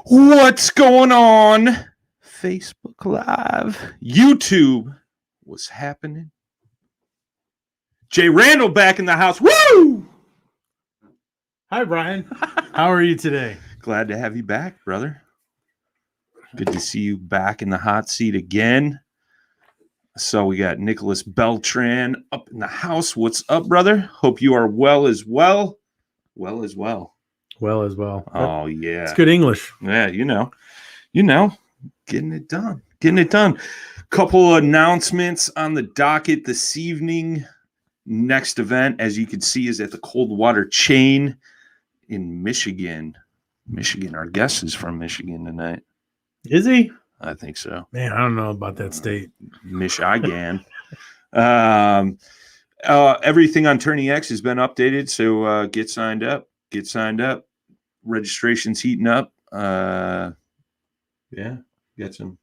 What's going on? Facebook Live, YouTube, what's happening? Jay Randall back in the house. Woo! Hi, Brian. How are you today? Glad to have you back, brother. Good to see you back in the hot seat again. So we got Nicholas Beltran up in the house. What's up, brother? Hope you are well as well. Well as well. Well as well. Oh, yeah. It's good English. Yeah, you know, getting it done. Couple announcements on the docket this evening. Next event, as you can see, is at the Coldwater Chain in Michigan. Our guest is from Michigan tonight. Is he? I think so. Man, I don't know about that state. Michigan. Everything on Tourney X has been updated, so get signed up. Registration's heating up. Yeah, got some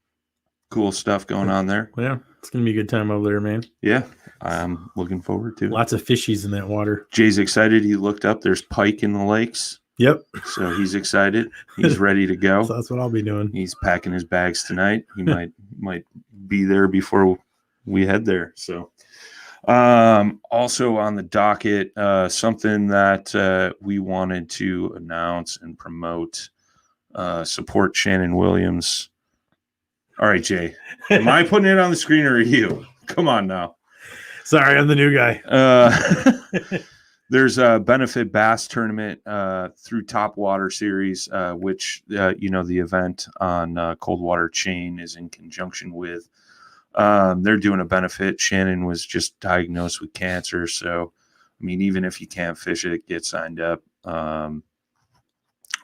cool stuff going on there. Yeah, it's going to be a good time over there, man. Yeah, I'm looking forward to it. Lots of fishies in that water. Jay's excited. He looked up. There's pike in the lakes. Yep. So he's excited. He's ready to go. So that's what I'll be doing. He's packing his bags tonight. He might be there before we head there. So also on the docket, something that we wanted to announce and promote, support Shannon Williams. All right, Jay, am I putting it on the screen or are you? Come on now. Sorry, I'm the new guy. There's a benefit bass tournament through Top Water Series, which, the event on Coldwater Chain is in conjunction with. They're doing a benefit. Shannon was just diagnosed with cancer. So, I mean, even if you can't fish it, get signed up. I'll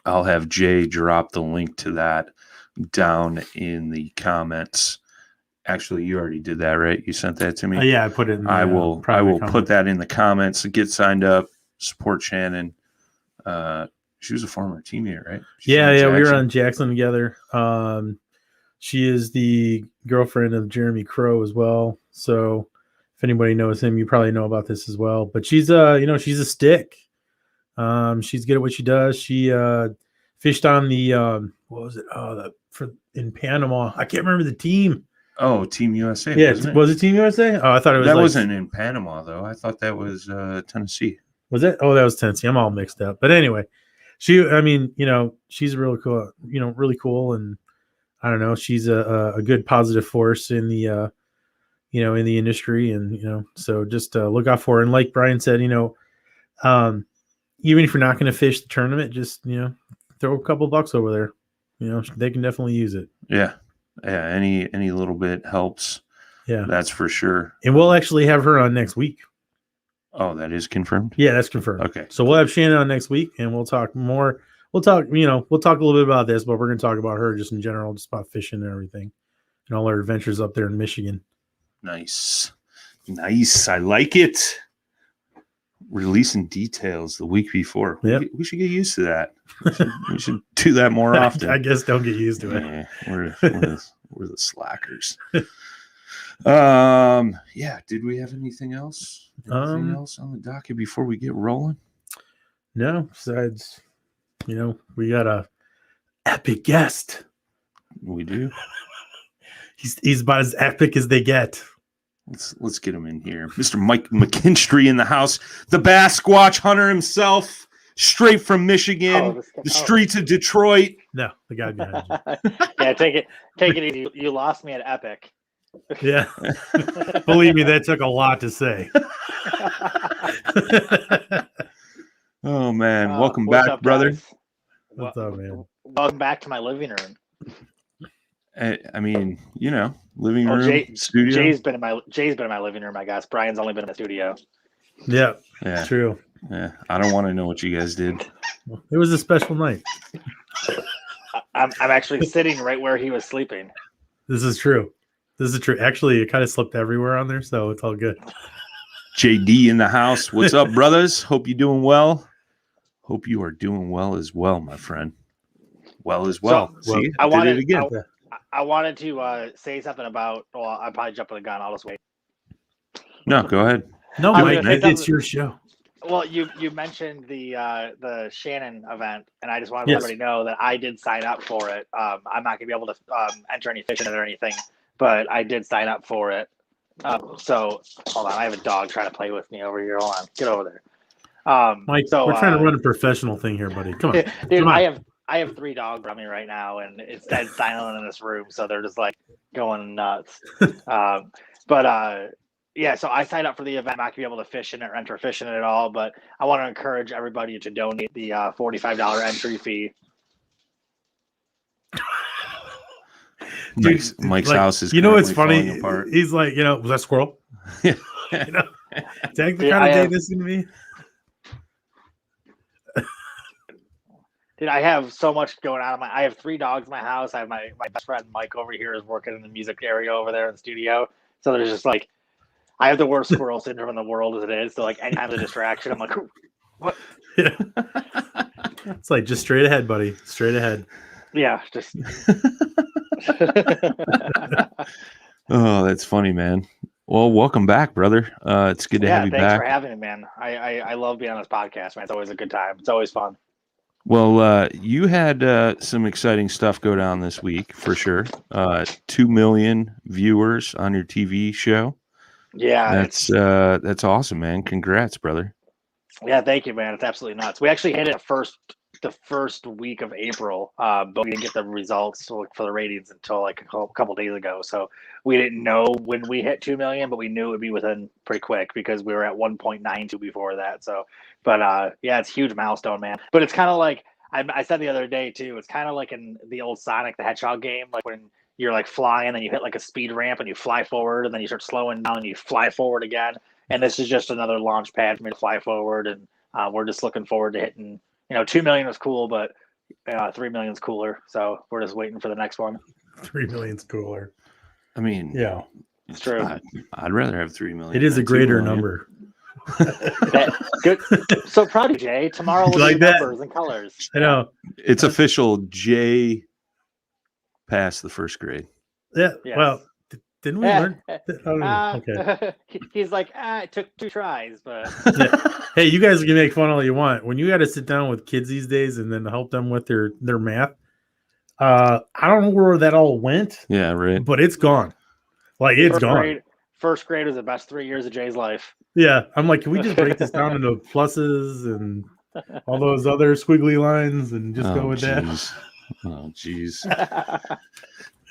have Jay drop the link to that down in the comments. Actually, you already did that, right? You sent that to me? Yeah, I put it in the I will put that in the comments. Get signed up. Support Shannon. She was a former teammate, right? Yeah, we were on Jackson together. She is the girlfriend of Jeremy Crow as well. So if anybody knows him, you probably know about this as well. But she's she's a stick. She's good at what she does. She fished on the what was it? In Panama. I can't remember the team. Oh, Team USA. Yeah, was it Team USA? Oh, I thought it was. That wasn't in Panama though. I thought that was Tennessee. Was it? Oh, that was Tennessee. I'm all mixed up. But anyway, she's really cool. Really cool, and I don't know. She's a good positive force in the in the industry, and so just look out for her. And like Brian said, even if you're not going to fish the tournament, just throw a couple bucks over there. They can definitely use it. Yeah. Any little bit helps. Yeah, that's for sure. And we'll actually have her on next week. Oh, that is confirmed? Yeah, that's confirmed. Okay. So we'll have Shannon on next week, and we'll talk more. We'll talk a little bit about this, but we're going to talk about her just in general, just about fishing and everything, and all our adventures up there in Michigan. Nice. Nice. I like it. Releasing details the week before. Yep. We should get used to that. We should do that more often. I guess don't get used to it. Yeah, we're the slackers. Yeah. Did we have anything else? Anything else on the docket before we get rolling? No, besides, we got a epic guest. We do. He's about as epic as they get. Let's get him in here. Mr. Mike McKinstry in the house. The Bassquatch Hunter himself, straight from Michigan, the streets of Detroit. No, the guy behind you. Yeah, take it easy. You lost me at epic. Yeah. Believe me, that took a lot to say. Oh, man. Welcome back, up, brother. Guys? What's up, man? Welcome back to my living room. I mean, living room, studio. Jay's been in my living room, I guess. Brian's only been in the studio. Yeah, true. Yeah, I don't want to know what you guys did. It was a special night. I'm actually sitting right where he was sleeping. This is true. Actually, it kind of slipped everywhere on there, so it's all good. JD in the house. What's up, brothers? Hope you're doing well. Hope you are doing well as well, my friend. Well as well. See, I wanted to say something about. Well, I'll probably jump the gun. I'll just wait. No, go ahead. No, Mike, it's your show. Well, you mentioned the Shannon event, and I just wanted to let everybody know that I did sign up for it. I'm not gonna be able to enter any fish in it or anything, but I did sign up for it. So hold on, I have a dog trying to play with me over here. Hold on, get over there. Mike, we're trying to run a professional thing here, buddy. Come on, dude. Come on. I have 3 dogs around me right now, and it's dead silent in this room, so they're just like going nuts. Yeah, so I signed up for the event. I'm not gonna be able to fish in it or enter fish in it at all, but I want to encourage everybody to donate the $45 entry fee. Mike's house is. It's funny. Apart. He's like, was that squirrel? Yeah. Take the kind of day this is gonna be. Dude, I have so much going on. I have 3 dogs in my house. I have my best friend Mike over here is working in the music area over there in the studio. So there's just like, I have the worst squirrel syndrome in the world as it is. So like, anytime there's a distraction, I'm like, what? Yeah. It's like just straight ahead, buddy. Straight ahead. Yeah, just. Oh, that's funny, man. Well, welcome back, brother. It's good to have you back. Thanks for having me, man. I love being on this podcast, man. It's always a good time. It's always fun. Well, you had some exciting stuff go down this week for sure. 2 million viewers on your TV show. Yeah, that's awesome, man. Congrats, brother. Yeah, thank you, man. It's absolutely nuts. We actually hit it the first week of April, but we didn't get the results for the ratings until like a couple days ago. So we didn't know when we hit 2 million, but we knew it would be within pretty quick because we were at 1.92 before that. So, but yeah, it's a huge milestone, man. But it's kind of like I said the other day too. It's kind of like in the old Sonic the Hedgehog game, like when you're like flying and you hit like a speed ramp and you fly forward and then you start slowing down and you fly forward again. And this is just another launch pad for me to fly forward. And we're just looking forward to hitting. 2 million was cool, but 3 million is cooler. So we're just waiting for the next one. 3 million's cooler. I mean, yeah, it's true. I'd rather have 3 million. It is a greater number. Good. So proud of you, Jay. Tomorrow will like be numbers and colors. I know. It's official. Jay passed the first grade. Yeah. Yes. Well, didn't we learn? Okay. He's like, it took 2 tries, but. Yeah. Hey, you guys can make fun all you want. When you got to sit down with kids these days and then help them with their math, I don't know where that all went. Yeah, right. But it's gone. Like it's gone. First grade was the best 3 years of Jay's life. Yeah, I'm like, can we just break this down into pluses and all those other squiggly lines and just go with that? Oh, jeez.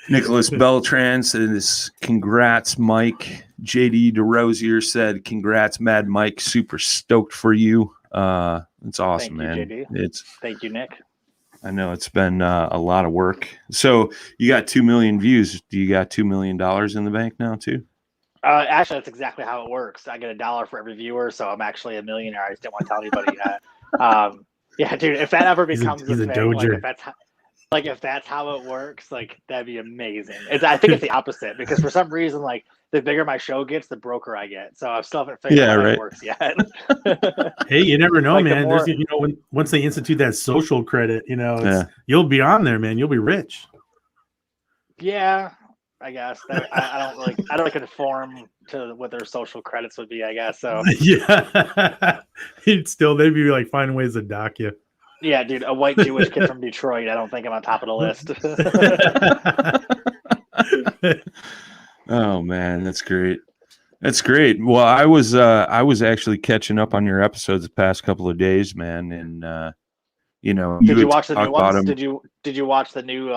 Nicholas Beltran says, congrats, Mike. JD DeRosier said, congrats, Mad Mike. Super stoked for you. It's awesome, man. JD. Thank you, Nick. I know it's been a lot of work. So you got 2 million views. Do you got $2 million in the bank now, too? Actually, that's exactly how it works. I get $1 for every viewer, so I'm actually a millionaire. I just didn't want to tell anybody yet. Yeah, dude, if that ever becomes he's a doger. Like Like if that's how it works, like that'd be amazing. I think it's the opposite because for some reason, like the bigger my show gets, the broker I get. So I still haven't figured out how it works yet. Hey, you never know, Like, man. There's, once they institute that social credit, you'll be on there, man. You'll be rich. Yeah, I guess I don't really conform to what their social credits would be. I guess so. Yeah, they'd be like finding ways to dock you. Yeah, dude, a white Jewish kid from Detroit. I don't think I'm on top of the list. Oh man, that's great. That's great. Well, I was actually catching up on your episodes the past couple of days, man, and did you watch the new ones? Did you watch the new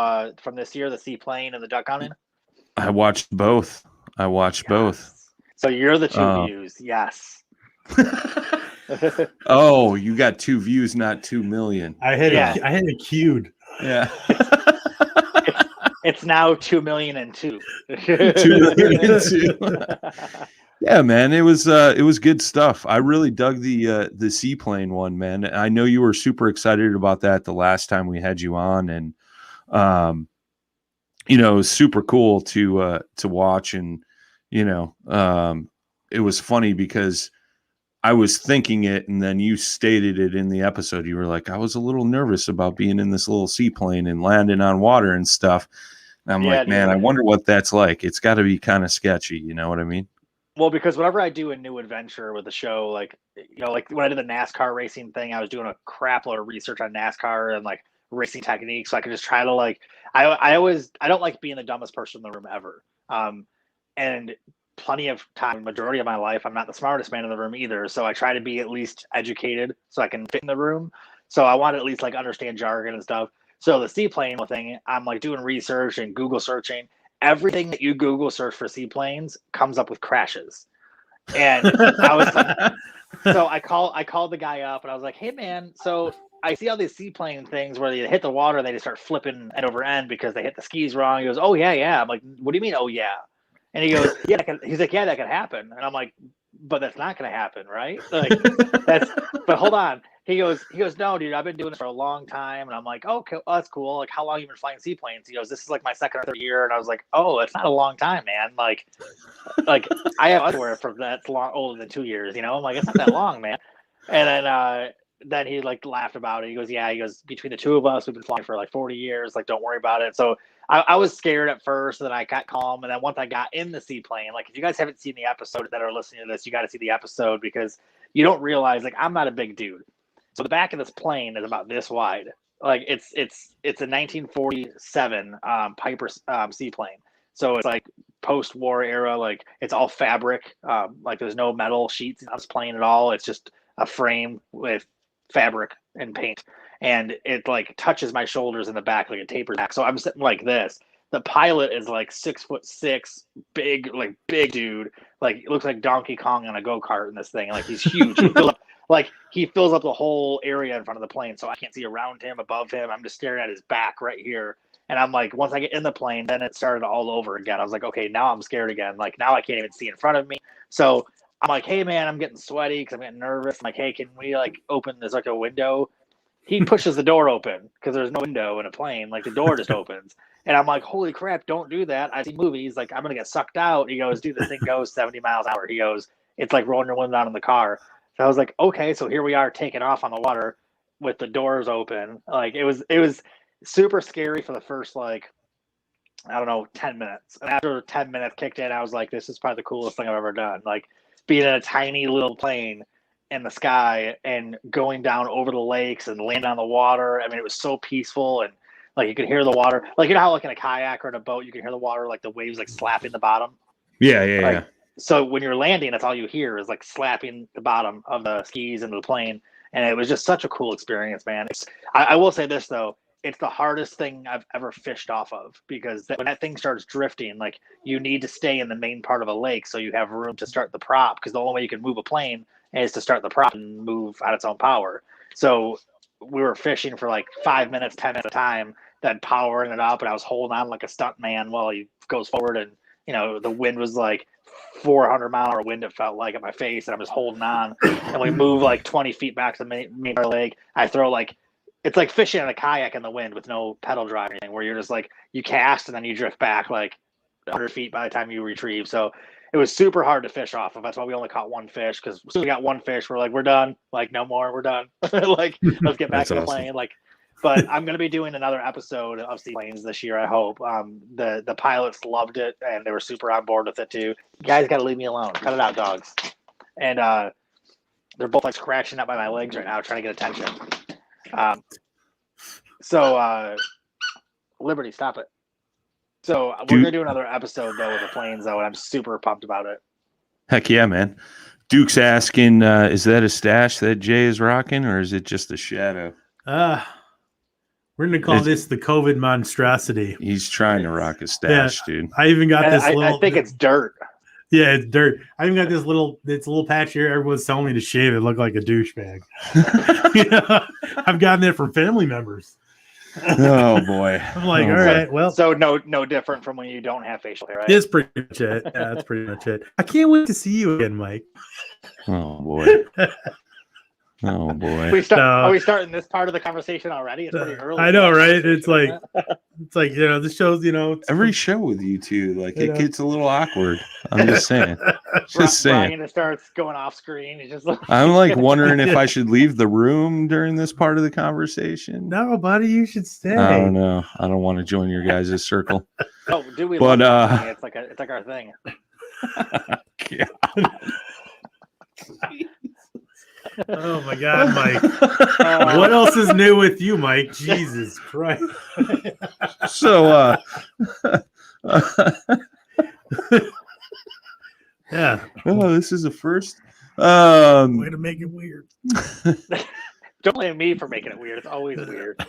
from this year, the seaplane and the duck hunting? I watched both. Both. So you're the two views, yes. Oh, you got 2 views, not 2 million. I had it queued. Yeah. It's now 2,000,002. 2,000,002. Yeah, man, it was good stuff. I really dug the seaplane one, man. I know you were super excited about that the last time we had you on, and it was super cool to watch, and it was funny because I was thinking it, and then you stated it in the episode. You were like, I was a little nervous about being in this little seaplane and landing on water and stuff. And I'm like, man, I wonder what that's like. It's got to be kind of sketchy. You know what I mean? Well, because whenever I do a new adventure with the show, like when I did the NASCAR racing thing, I was doing a crap load of research on NASCAR and like racing techniques. So I could just try to I don't like being the dumbest person in the room ever. And plenty of time, majority of my life, I'm not the smartest man in the room either. So I try to be at least educated so I can fit in the room. So I want to at least like understand jargon and stuff. So the seaplane thing, I'm like doing research and Google searching. Everything that you Google search for seaplanes comes up with crashes. And I was like, so I called the guy up and I was like, hey man, so I see all these seaplane things where they hit the water and they just start flipping end over end because they hit the skis wrong. He goes, oh yeah. I'm like, what do you mean? Oh yeah. And he goes, yeah, he's like, yeah, that could happen. And I'm like, but that's not going to happen, right? Like but hold on. He goes, no, dude, I've been doing this for a long time. And I'm like, okay, well, that's cool. Like, how long have you been flying seaplanes? He goes, this is like my second or third year. And I was like, oh, it's not a long time, man. Like I have underwear from that's older than 2 years, I'm like, it's not that long, man. And then he like laughed about it. He goes, yeah, between the two of us, we've been flying for like 40 years. Like, don't worry about it. So I was scared at first, and then I got calm. And then once I got in the seaplane, like if you guys haven't seen the episode that are listening to this, you got to see the episode because you don't realize like I'm not a big dude. So the back of this plane is about this wide. Like it's a 1947 Piper seaplane. So it's like post-war era. Like it's all fabric. Like there's no metal sheets on this plane at all. It's just a frame with fabric and paint, and it like touches my shoulders in the back like a taper back. So I'm sitting like this. The pilot is like 6'6", big dude. Like it looks like Donkey Kong on a go-kart in this thing. Like he's huge. He fills up the whole area in front of the plane, so I can't see around him, above him. I'm just staring at his back right here. And I'm like, once I get in the plane, then it started all over again. I was like, okay, now I'm scared again. Like now I can't even see in front of me. So I'm like, hey man, I'm getting sweaty because I'm getting nervous. I'm like, hey, can we like open this like a window? He pushes the door open because there's no window in a plane. Like the door just opens. And I'm like, holy crap, don't do that. I see movies. Like I'm going to get sucked out. He goes, dude, this thing goes 70 miles an hour. He goes, it's like rolling your window down in the car. So I was like, okay, so here we are taking off on the water with the doors open. Like it was super scary for the first, like, I don't know, 10 minutes. And after 10 minutes kicked in, I was like, this is probably the coolest thing I've ever done. Like being in a tiny little plane in the sky and going down over the lakes and landing on the water. I mean, it was so peaceful, and like you could hear the water. Like, you know how like in a kayak or in a boat, you can hear the water, like the waves like slapping the bottom? Yeah. So when you're landing, that's all you hear is like slapping the bottom of the skis into the plane. And it was just such a cool experience, man. I will say this though, it's the hardest thing I've ever fished off of, because when that thing starts drifting, like you need to stay in the main part of a lake so you have room to start the prop, because the only way you can move a plane is to start the prop and move at its own power. So we were fishing for like 5 minutes, 10 minutes at a time, then powering it up, and I was holding on like a stunt man while he goes forward, and the wind was like 400-mile-an-hour wind, it felt like, at my face, and I'm just holding on. And we move like 20 feet back to the main part of the lake. I throw like it's like fishing in a kayak in the wind with no pedal drive or anything, where you're just like, you cast and then you drift back like 100 feet by the time you retrieve. So it was super hard to fish off of. That's why we only caught one fish, because as soon as we got one fish, we're like, we're done. Like, no more, we're done. Like, let's get back to the plane. Like, but I'm going to be doing another episode of Seaplanes this year, I hope. The pilots loved it, and they were super on board with it, too. You guys got to leave me alone. Cut it out, dogs. And they're both, like, scratching up by my legs right now, trying to get attention. Liberty, stop it. So we're going to do another episode, though, with the planes, though, and I'm super pumped about it. Heck yeah, man. Duke's asking, is that a stash that Jay is rocking, or is it just a shadow? We're going to call this the COVID monstrosity. He's trying to rock a stash, dude. I even got this I think it's dirt. Yeah, it's dirt. I even got this little patch here. Everyone's telling me to shave it. Look like a douchebag. I've gotten it from family members. Oh boy. I'm like, all right, well. So no different from when you don't have facial hair, right? That's pretty much it. Yeah, that's pretty much it. I can't wait to see you again, Mike. Oh boy. Oh boy. Are we starting this part of the conversation already? It's pretty early. I know, right? It's like this shows, every show with you two, like it gets a little awkward. I'm just saying. Brian starts going off screen. He's just I'm like wondering if I should leave the room during this part of the conversation. No, buddy, you should stay. I don't know. I don't want to join your guys' circle. Oh, do we? But it's like our thing. Yeah. Oh my God, Mike! What else is new with you, Mike? Jesus Christ! So, yeah. Oh, this is a first. Way to make it weird. Don't blame me for making it weird. It's always weird.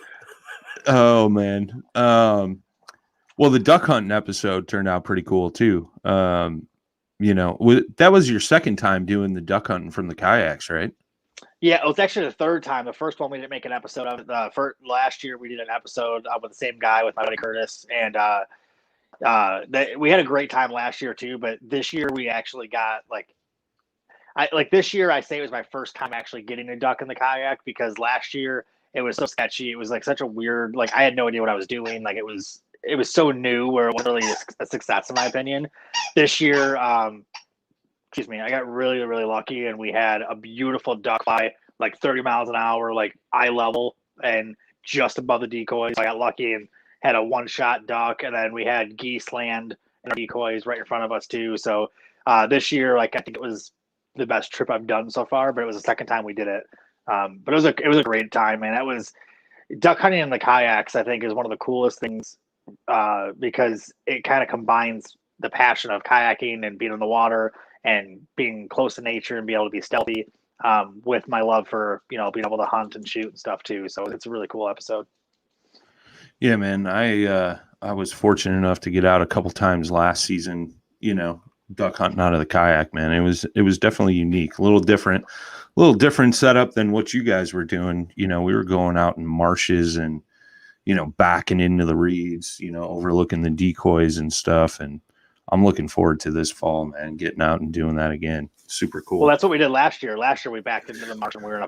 Oh man. Well, the duck hunting episode turned out pretty cool too. That was your second time doing the duck hunting from the kayaks, right? Yeah, it was actually the third time. The first one we didn't make an episode of. Last year we did an episode with the same guy, with my buddy Curtis, and we had a great time last year too. But this year we actually got this year I say it was my first time actually getting a duck in the kayak, because last year it was so sketchy. It was like such a weird, like I had no idea what I was doing. Like it was so new, where it wasn't really a success in my opinion. This year, I got really, really lucky, and we had a beautiful duck fly like 30 miles an hour, like eye level and just above the decoys. I got lucky and had a one-shot duck, and then we had geese land and decoys right in front of us too. So this year, I think it was the best trip I've done so far, but it was the second time we did it. But it was a great time, man. It was duck hunting in the kayaks, I think, is one of the coolest things because it kind of combines the passion of kayaking and being in the water and being close to nature and be able to be stealthy with my love for, being able to hunt and shoot and stuff too. So it's a really cool episode. Yeah, man. I was fortunate enough to get out a couple times last season, duck hunting out of the kayak, man. It was definitely unique, a little different setup than what you guys were doing. We were going out in marshes and, backing into the reeds, overlooking the decoys and stuff. And I'm looking forward to this fall, man, getting out and doing that again. Super cool. Well, that's what we did last year. Last year we backed into the marsh, and we were in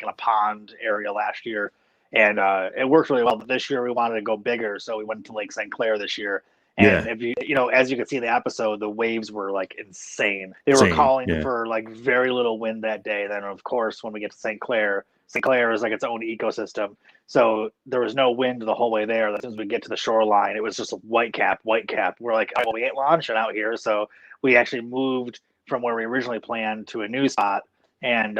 a pond area last year, and it worked really well. But this year we wanted to go bigger, so we went to Lake St. Clair this year. And if as you can see in the episode, the waves were like insane. They were calling for like very little wind that day. Then of course, when we get to St. Clair is like its own ecosystem. So there was no wind the whole way there. As soon as we get to the shoreline, it was just a white cap. We're like, oh, we ain't launching out here. So we actually moved from where we originally planned to a new spot. And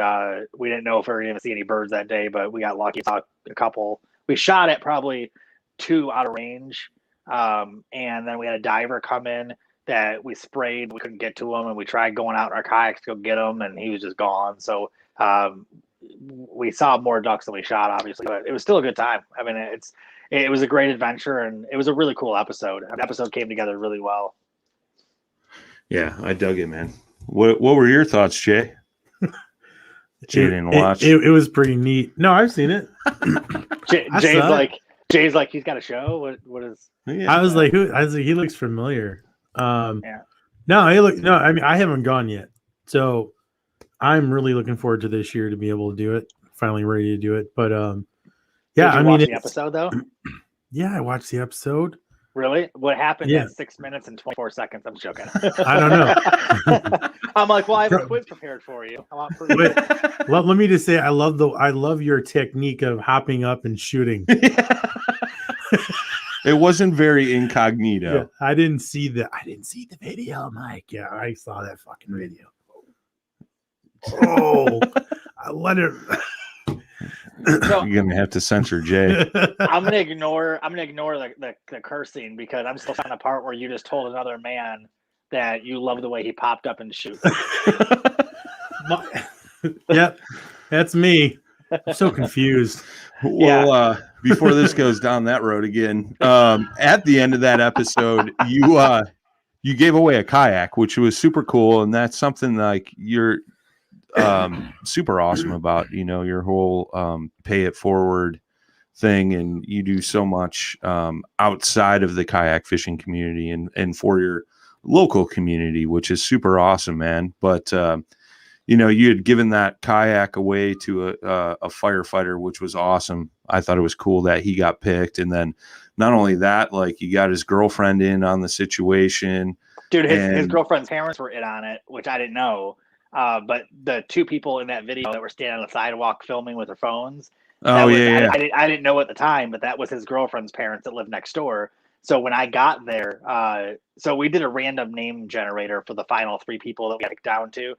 we didn't know if we were going to see any birds that day, but we got lucky. Saw a couple. We shot at probably 2 out of range. And then we had a diver come in that we sprayed. We couldn't get to him, and we tried going out in our kayaks to go get him, and he was just gone. So we saw more ducks than we shot, obviously, but it was still a good time. I mean, it was a great adventure, and it was a really cool episode. The episode came together really well. Yeah, I dug it, man. What were your thoughts, Jay? Jay didn't watch. It was pretty neat. No, I've seen it. Jay's like, he's got a show. What is? Yeah. I was like, he looks familiar. Yeah. No, I mean, I haven't gone yet, so I'm really looking forward to this year to be able to do it. Finally ready to do it, but Yeah, Did you watch the episode though? Yeah, I watched the episode. Really? What happened Yeah. in 6 minutes and 24 seconds? I'm joking. I don't know. I'm like, well, I have a quiz prepared for you. I want proof. Well, let me just say, I love your technique of hopping up and shooting. It wasn't very incognito. Yeah, I didn't see the video, Mike. Yeah, I saw that fucking video. Oh, I let it. So, you're gonna have to censor Jay. I'm gonna ignore the cursing because I'm still on the part where you just told another man that you love the way he popped up and shoot. Yep, that's me. I'm so confused. Well, before this goes down that road again, at the end of that episode, you gave away a kayak, which was super cool, and that's something like you're super awesome about. You know, your whole pay it forward thing, and you do so much outside of the kayak fishing community and for your local community, which is super awesome, man. But you know, you had given that kayak away to a firefighter, which was awesome. I thought it was cool that he got picked. And then not only that, like you got his girlfriend in on the situation. Dude, his girlfriend's parents were in on it, which I didn't know. But the two people in that video that were standing on the sidewalk filming with their phones. Oh, yeah. I didn't know at the time, but that was his girlfriend's parents that lived next door. So when I got there, so we did a random name generator for the final 3 people that we got down to.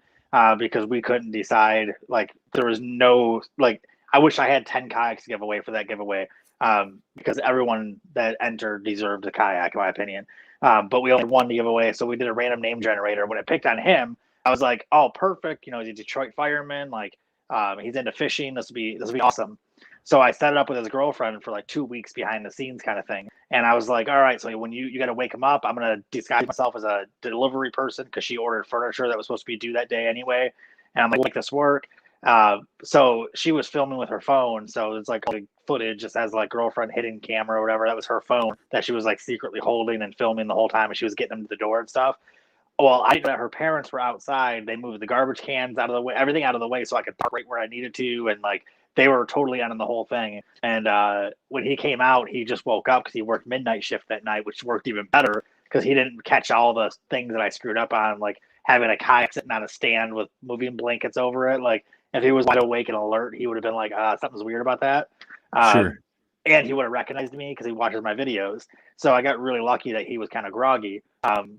Because we couldn't decide, like there was no, like I wish I had 10 kayaks to give away for that giveaway, because everyone that entered deserved a kayak in my opinion, but we only had 1 to give away, so we did a random name generator. When it picked on him, I was like, oh perfect, you know, he's a Detroit fireman, like he's into fishing, this will be awesome. So I set it up with his girlfriend for like 2 weeks behind the scenes kind of thing. And I was like, all right, so when you got to wake him up, I'm going to disguise myself as a delivery person because she ordered furniture that was supposed to be due that day anyway. And I'm like, make this work. So she was filming with her phone. So it's like all the footage just has like girlfriend hidden camera or whatever. That was her phone that she was like secretly holding and filming the whole time. And she was getting them to the door and stuff. Well, I knew that her parents were outside. They moved the garbage cans out of the way, everything out of the way so I could park right where I needed to. And like, they were totally on the whole thing. And when he came out, he just woke up because he worked midnight shift that night, which worked even better because he didn't catch all the things that I screwed up on, like having a kayak sitting on a stand with moving blankets over it. Like if he was wide awake and alert, he would have been like, something's weird about that. Sure. And he would have recognized me because he watches my videos. So I got really lucky that he was kind of groggy.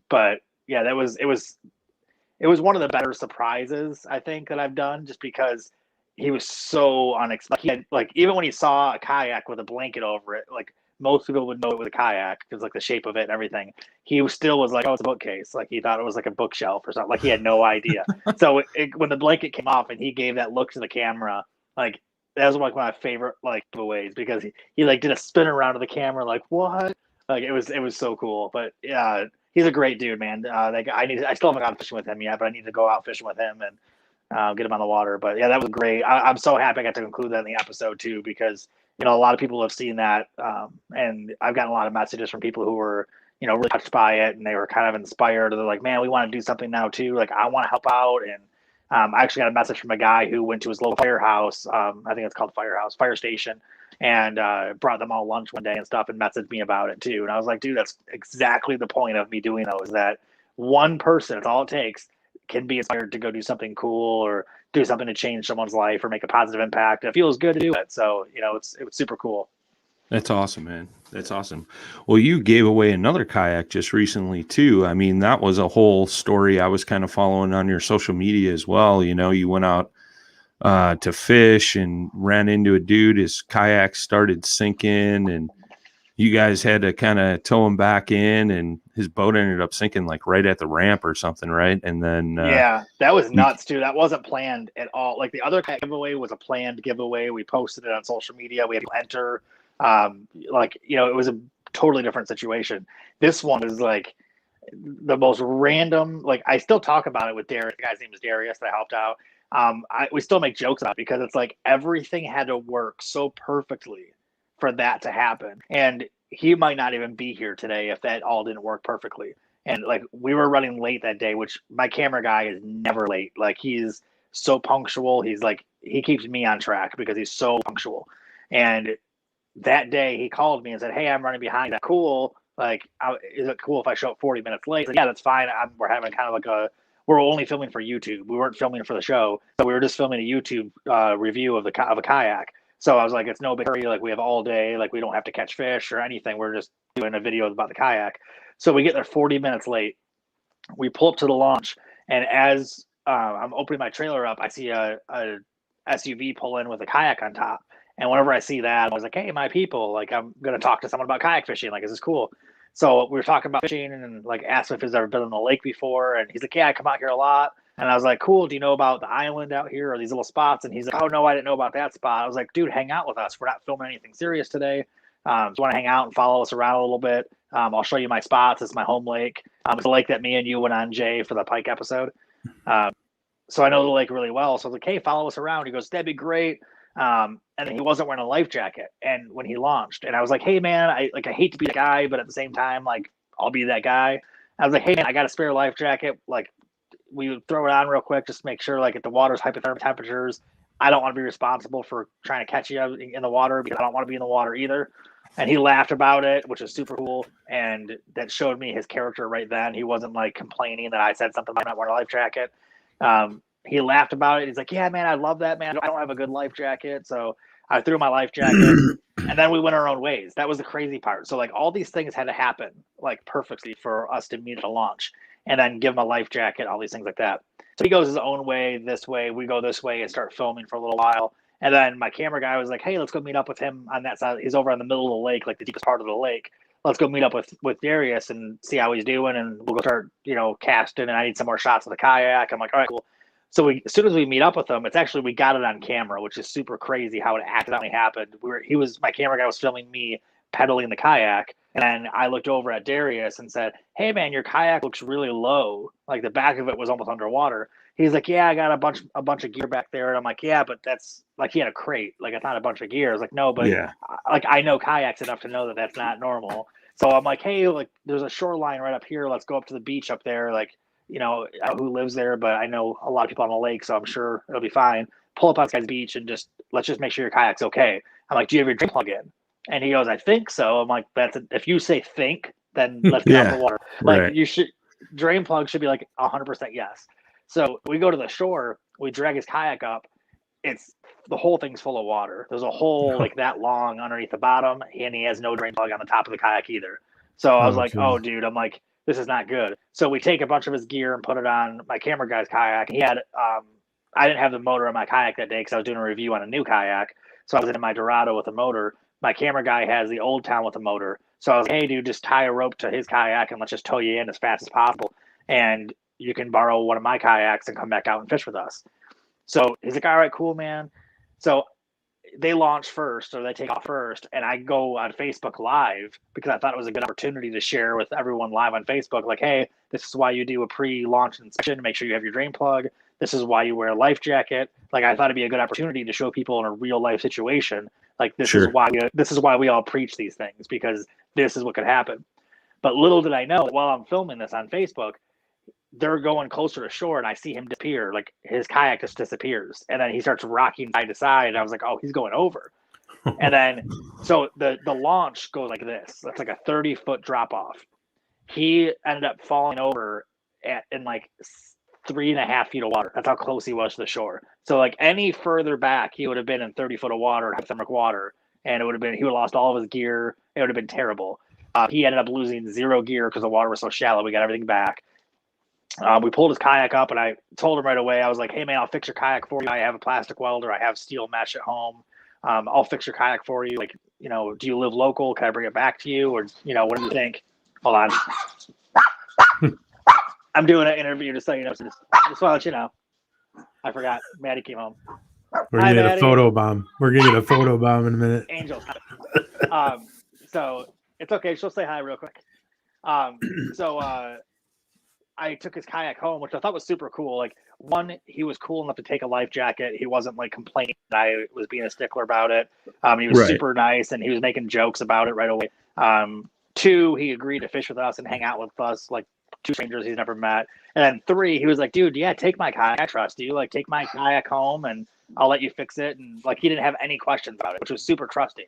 But yeah, it was one of the better surprises I think that I've done, just because he was so unexpected. Like even when he saw a kayak with a blanket over it, like most people would know it was a kayak because like the shape of it and everything. He still was like, oh, it's a bookcase. Like he thought it was like a bookshelf or something. Like he had no idea. So when the blanket came off and he gave that look to the camera, like that was like one of my favorite like giveaways because he like did a spin around to the camera, like what? Like it was so cool. But yeah, he's a great dude, man. Like I still haven't gone fishing with him yet, but I need to go out fishing with him and get him on the water. But yeah, that was great. I'm so happy I got to include that in the episode too, because you know a lot of people have seen that, and I've gotten a lot of messages from people who were really touched by it, and they were kind of inspired. They're like, man, we want to do something now too. Like I want to help out. And I actually got a message from a guy who went to his local firehouse. I think it's called fire station, and brought them all lunch one day and stuff, and messaged me about it too. And I was like, dude, that's exactly the point of me doing those. That one person, it's all it takes, can be inspired to go do something cool or do something to change someone's life or make a positive impact. It feels good to do it. So, it was super cool. That's awesome, man. That's awesome. Well, you gave away another kayak just recently too. I mean, that was a whole story. I was kind of following on your social media as well. You went out to fish and ran into a dude. His kayak started sinking and you guys had to kind of tow him back in, and his boat ended up sinking like right at the ramp or something, right? And then yeah, that was nuts too. That wasn't planned at all. Like the other giveaway was a planned giveaway. We posted it on social media. We had to enter. It was a totally different situation. This one is like the most random. Like I still talk about it with Darius. The guy's name is Darius that I helped out. We still make jokes about it because it's like everything had to work so perfectly for that to happen. And he might not even be here today if that all didn't work perfectly. And like we were running late that day, which my camera guy is never late. Like he's so punctual. He's like, he keeps me on track because he's so punctual. And that day he called me and said, "Hey, I'm running behind. Is that cool? Like, is it cool if I show up 40 minutes late?" Like, yeah, that's fine. We're having kind of like we're only filming for YouTube. We weren't filming for the show, so we were just filming a YouTube review of a kayak. So I was like, it's no big hurry. Like, we have all day. Like, we don't have to catch fish or anything. We're just doing a video about the kayak. So we get there 40 minutes late. We pull up to the launch, and as I'm opening my trailer up, I see a SUV pull in with a kayak on top. And whenever I see that, I was like, hey, my people, like, I'm going to talk to someone about kayak fishing. Like, is this cool? So we were talking about fishing and like asked him if he's ever been on the lake before. And he's like, yeah, I come out here a lot. And I was like, cool. Do you know about the island out here or these little spots? And he's like, oh, no, I didn't know about that spot. I was like, dude, hang out with us. We're not filming anything serious today. So you want to hang out and follow us around a little bit? I'll show you my spots. It's my home lake. It's the lake that me and you went on, Jay, for the pike episode. So I know the lake really well. So I was like, hey, follow us around. He goes, that'd be great. And he wasn't wearing a life jacket. And when he launched, and I was like, hey, man, I hate to be the guy, but at the same time, like, I'll be that guy. I was like, hey, man, I got a spare life jacket. Like, we would throw it on real quick, just to make sure, like, if the water's hypothermic temperatures, I don't want to be responsible for trying to catch you in the water because I don't want to be in the water either. And he laughed about it, which is super cool. And that showed me his character right then. He wasn't like complaining that I said something about not wearing a life jacket. He laughed about it. He's like, yeah, man, I love that, man. I don't have a good life jacket. So I threw my life jacket and then we went our own ways. That was the crazy part. So like all these things had to happen like perfectly for us to meet at a launch and then give him a life jacket, all these things like that. So he goes his own way, this way, we go this way and start filming for a little while. And then my camera guy was like, hey, let's go meet up with him on that side. He's over in the middle of the lake, like the deepest part of the lake. Let's go meet up with Darius and see how he's doing. And we'll go start, casting. And I need some more shots of the kayak. I'm like, all right, cool. So as soon as we meet up with him, we got it on camera, which is super crazy how it accidentally happened. My camera guy was filming me pedaling the kayak. And then I looked over at Darius and said, hey, man, your kayak looks really low. Like the back of it was almost underwater. He's like, yeah, I got a bunch of gear back there. And I'm like, yeah, but that's like he had a crate. Like it's not a bunch of gear. I was like, no, but yeah. Like I know kayaks enough to know that that's not normal. So I'm like, hey, like there's a shoreline right up here. Let's go up to the beach up there. Like, who lives there, but I know a lot of people on the lake, so I'm sure it'll be fine. Pull up on this guy's beach and let's just make sure your kayak's okay. I'm like, do you have your drain plug in? And he goes, I think so. I'm like, if you say think, then let's get out the water. Like right. You should drain plug should be like 100% yes. So we go to the shore, we drag his kayak up. The whole thing's full of water. There's a hole like that long underneath the bottom, and he has no drain plug on the top of the kayak either. So I was like, oh, dude, I'm like, this is not good. So we take a bunch of his gear and put it on my camera guy's kayak. He had, I didn't have the motor on my kayak that day because I was doing a review on a new kayak. So I was in my Dorado with a motor. My camera guy has the Old Town with a motor. So I was like, hey, dude, just tie a rope to his kayak and let's just tow you in as fast as possible. And you can borrow one of my kayaks and come back out and fish with us. So he's like, all right, cool, man. So they launch first, or they take off first, and I go on Facebook Live because I thought it was a good opportunity to share with everyone live on Facebook, like, hey, this is why you do a pre-launch inspection, make sure you have your drain plug. This is why you wear a life jacket. Like, I thought it'd be a good opportunity to show people in a real life situation, like this is why we all preach these things, because this is what could happen. But little did I know, while I'm filming this on Facebook, they're going closer to shore and I see him disappear. Like his kayak just disappears. And then he starts rocking side to side. And I was like, oh, he's going over. And then, so the launch goes like this. That's like a 30-foot drop off. He ended up falling over in like 3.5 feet of water. That's how close he was to the shore. So like any further back, he would have been in 30 foot of water, hypothermic water. And he would have lost all of his gear. It would have been terrible. He ended up losing 0 gear because the water was so shallow. We got everything back. We pulled his kayak up, and I told him right away, I was like, hey, man, I'll fix your kayak for you. I have a plastic welder. I have steel mesh at home. I'll fix your kayak for you. Like, do you live local? Can I bring it back to you? Or, what do you think? Hold on. I'm doing an interview just so you know. So just want to let you know. I forgot. Maddie came home. We're going to get a photo bomb. We're going to get a photo bomb in a minute. Angel. So it's okay. She'll say hi real quick. I took his kayak home, which I thought was super cool. Like, one, he was cool enough to take a life jacket. He wasn't like complaining that I was being a stickler about it. He was super nice, and he was making jokes about it right away. 2, he agreed to fish with us and hang out with us, like 2 strangers he's never met. And then 3, he was like, dude, yeah, take my kayak. I trust you. Like, take my kayak home and I'll let you fix it. And like, he didn't have any questions about it, which was super trusting.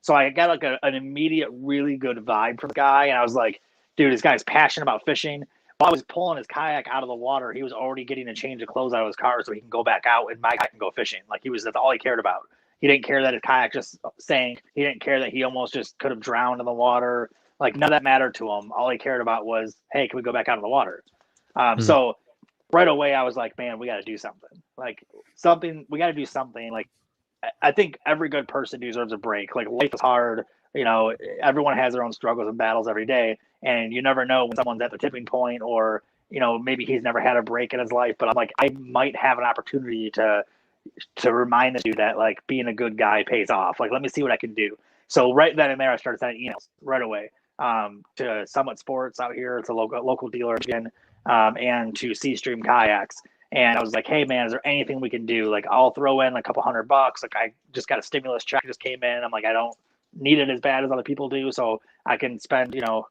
So I got like an immediate, really good vibe from the guy. And I was like, dude, this guy's passionate about fishing. While I was pulling his kayak out of the water, he was already getting a change of clothes out of his car so he can go back out and my kayak can go fishing. Like that's all he cared about. He didn't care that his kayak just sank. He didn't care that he almost just could have drowned in the water. Like none of that mattered to him. All he cared about was, hey, can we go back out of the water? So right away I was like, man, we got to do something. We got to do something. Like I think every good person deserves a break. Like life is hard. You know, everyone has their own struggles and battles every day. And you never know when someone's at the tipping point or, you know, maybe he's never had a break in his life. But I'm like, I might have an opportunity to remind this dude that like being a good guy pays off. Like, let me see what I can do. So right then and there, I started sending emails right away to Summit Sports out here. It's a local dealer again, and to Seastream Kayaks. And I was like, hey man, is there anything we can do? Like, I'll throw in a couple $100. Like, I just got a stimulus check just came in. I'm like, I don't need it as bad as other people do, so I can spend, you know,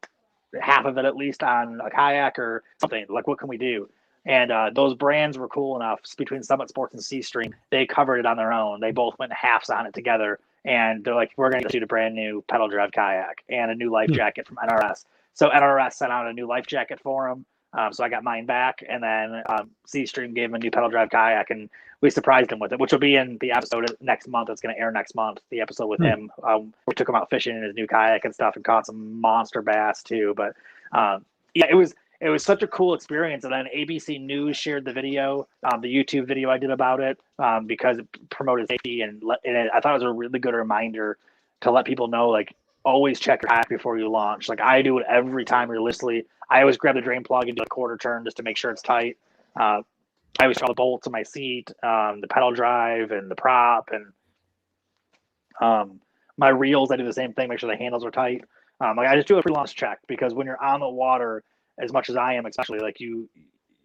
half of it at least on a kayak or something. Like, what can we do? And those brands were cool enough between Summit Sports and Seastream. They covered it on their own. They both went halves on it together. And they're like, we're going to shoot a brand new pedal drive kayak and a new life jacket from NRS. So NRS sent out a new life jacket for them. So I got mine back. And then Seastream gave him a new pedal drive kayak. And we surprised him with it, which will be in the episode next month. It's going to air next month, the episode with him. We took him out fishing in his new kayak and stuff and caught some monster bass too. But yeah, it was such a cool experience. And then ABC News shared the video, the YouTube video I did about it, because it promoted safety. And I thought it was a really good reminder to let people know, like, always check your kayak before you launch. Like, I do it every time realistically. I always grab the drain plug and do a quarter turn just to make sure it's tight. I always draw the bolts on my seat, the pedal drive and the prop. And my reels, I do the same thing, make sure the handles are tight. Like, I just do a pre-launch check because when you're on the water, as much as I am, especially, like, you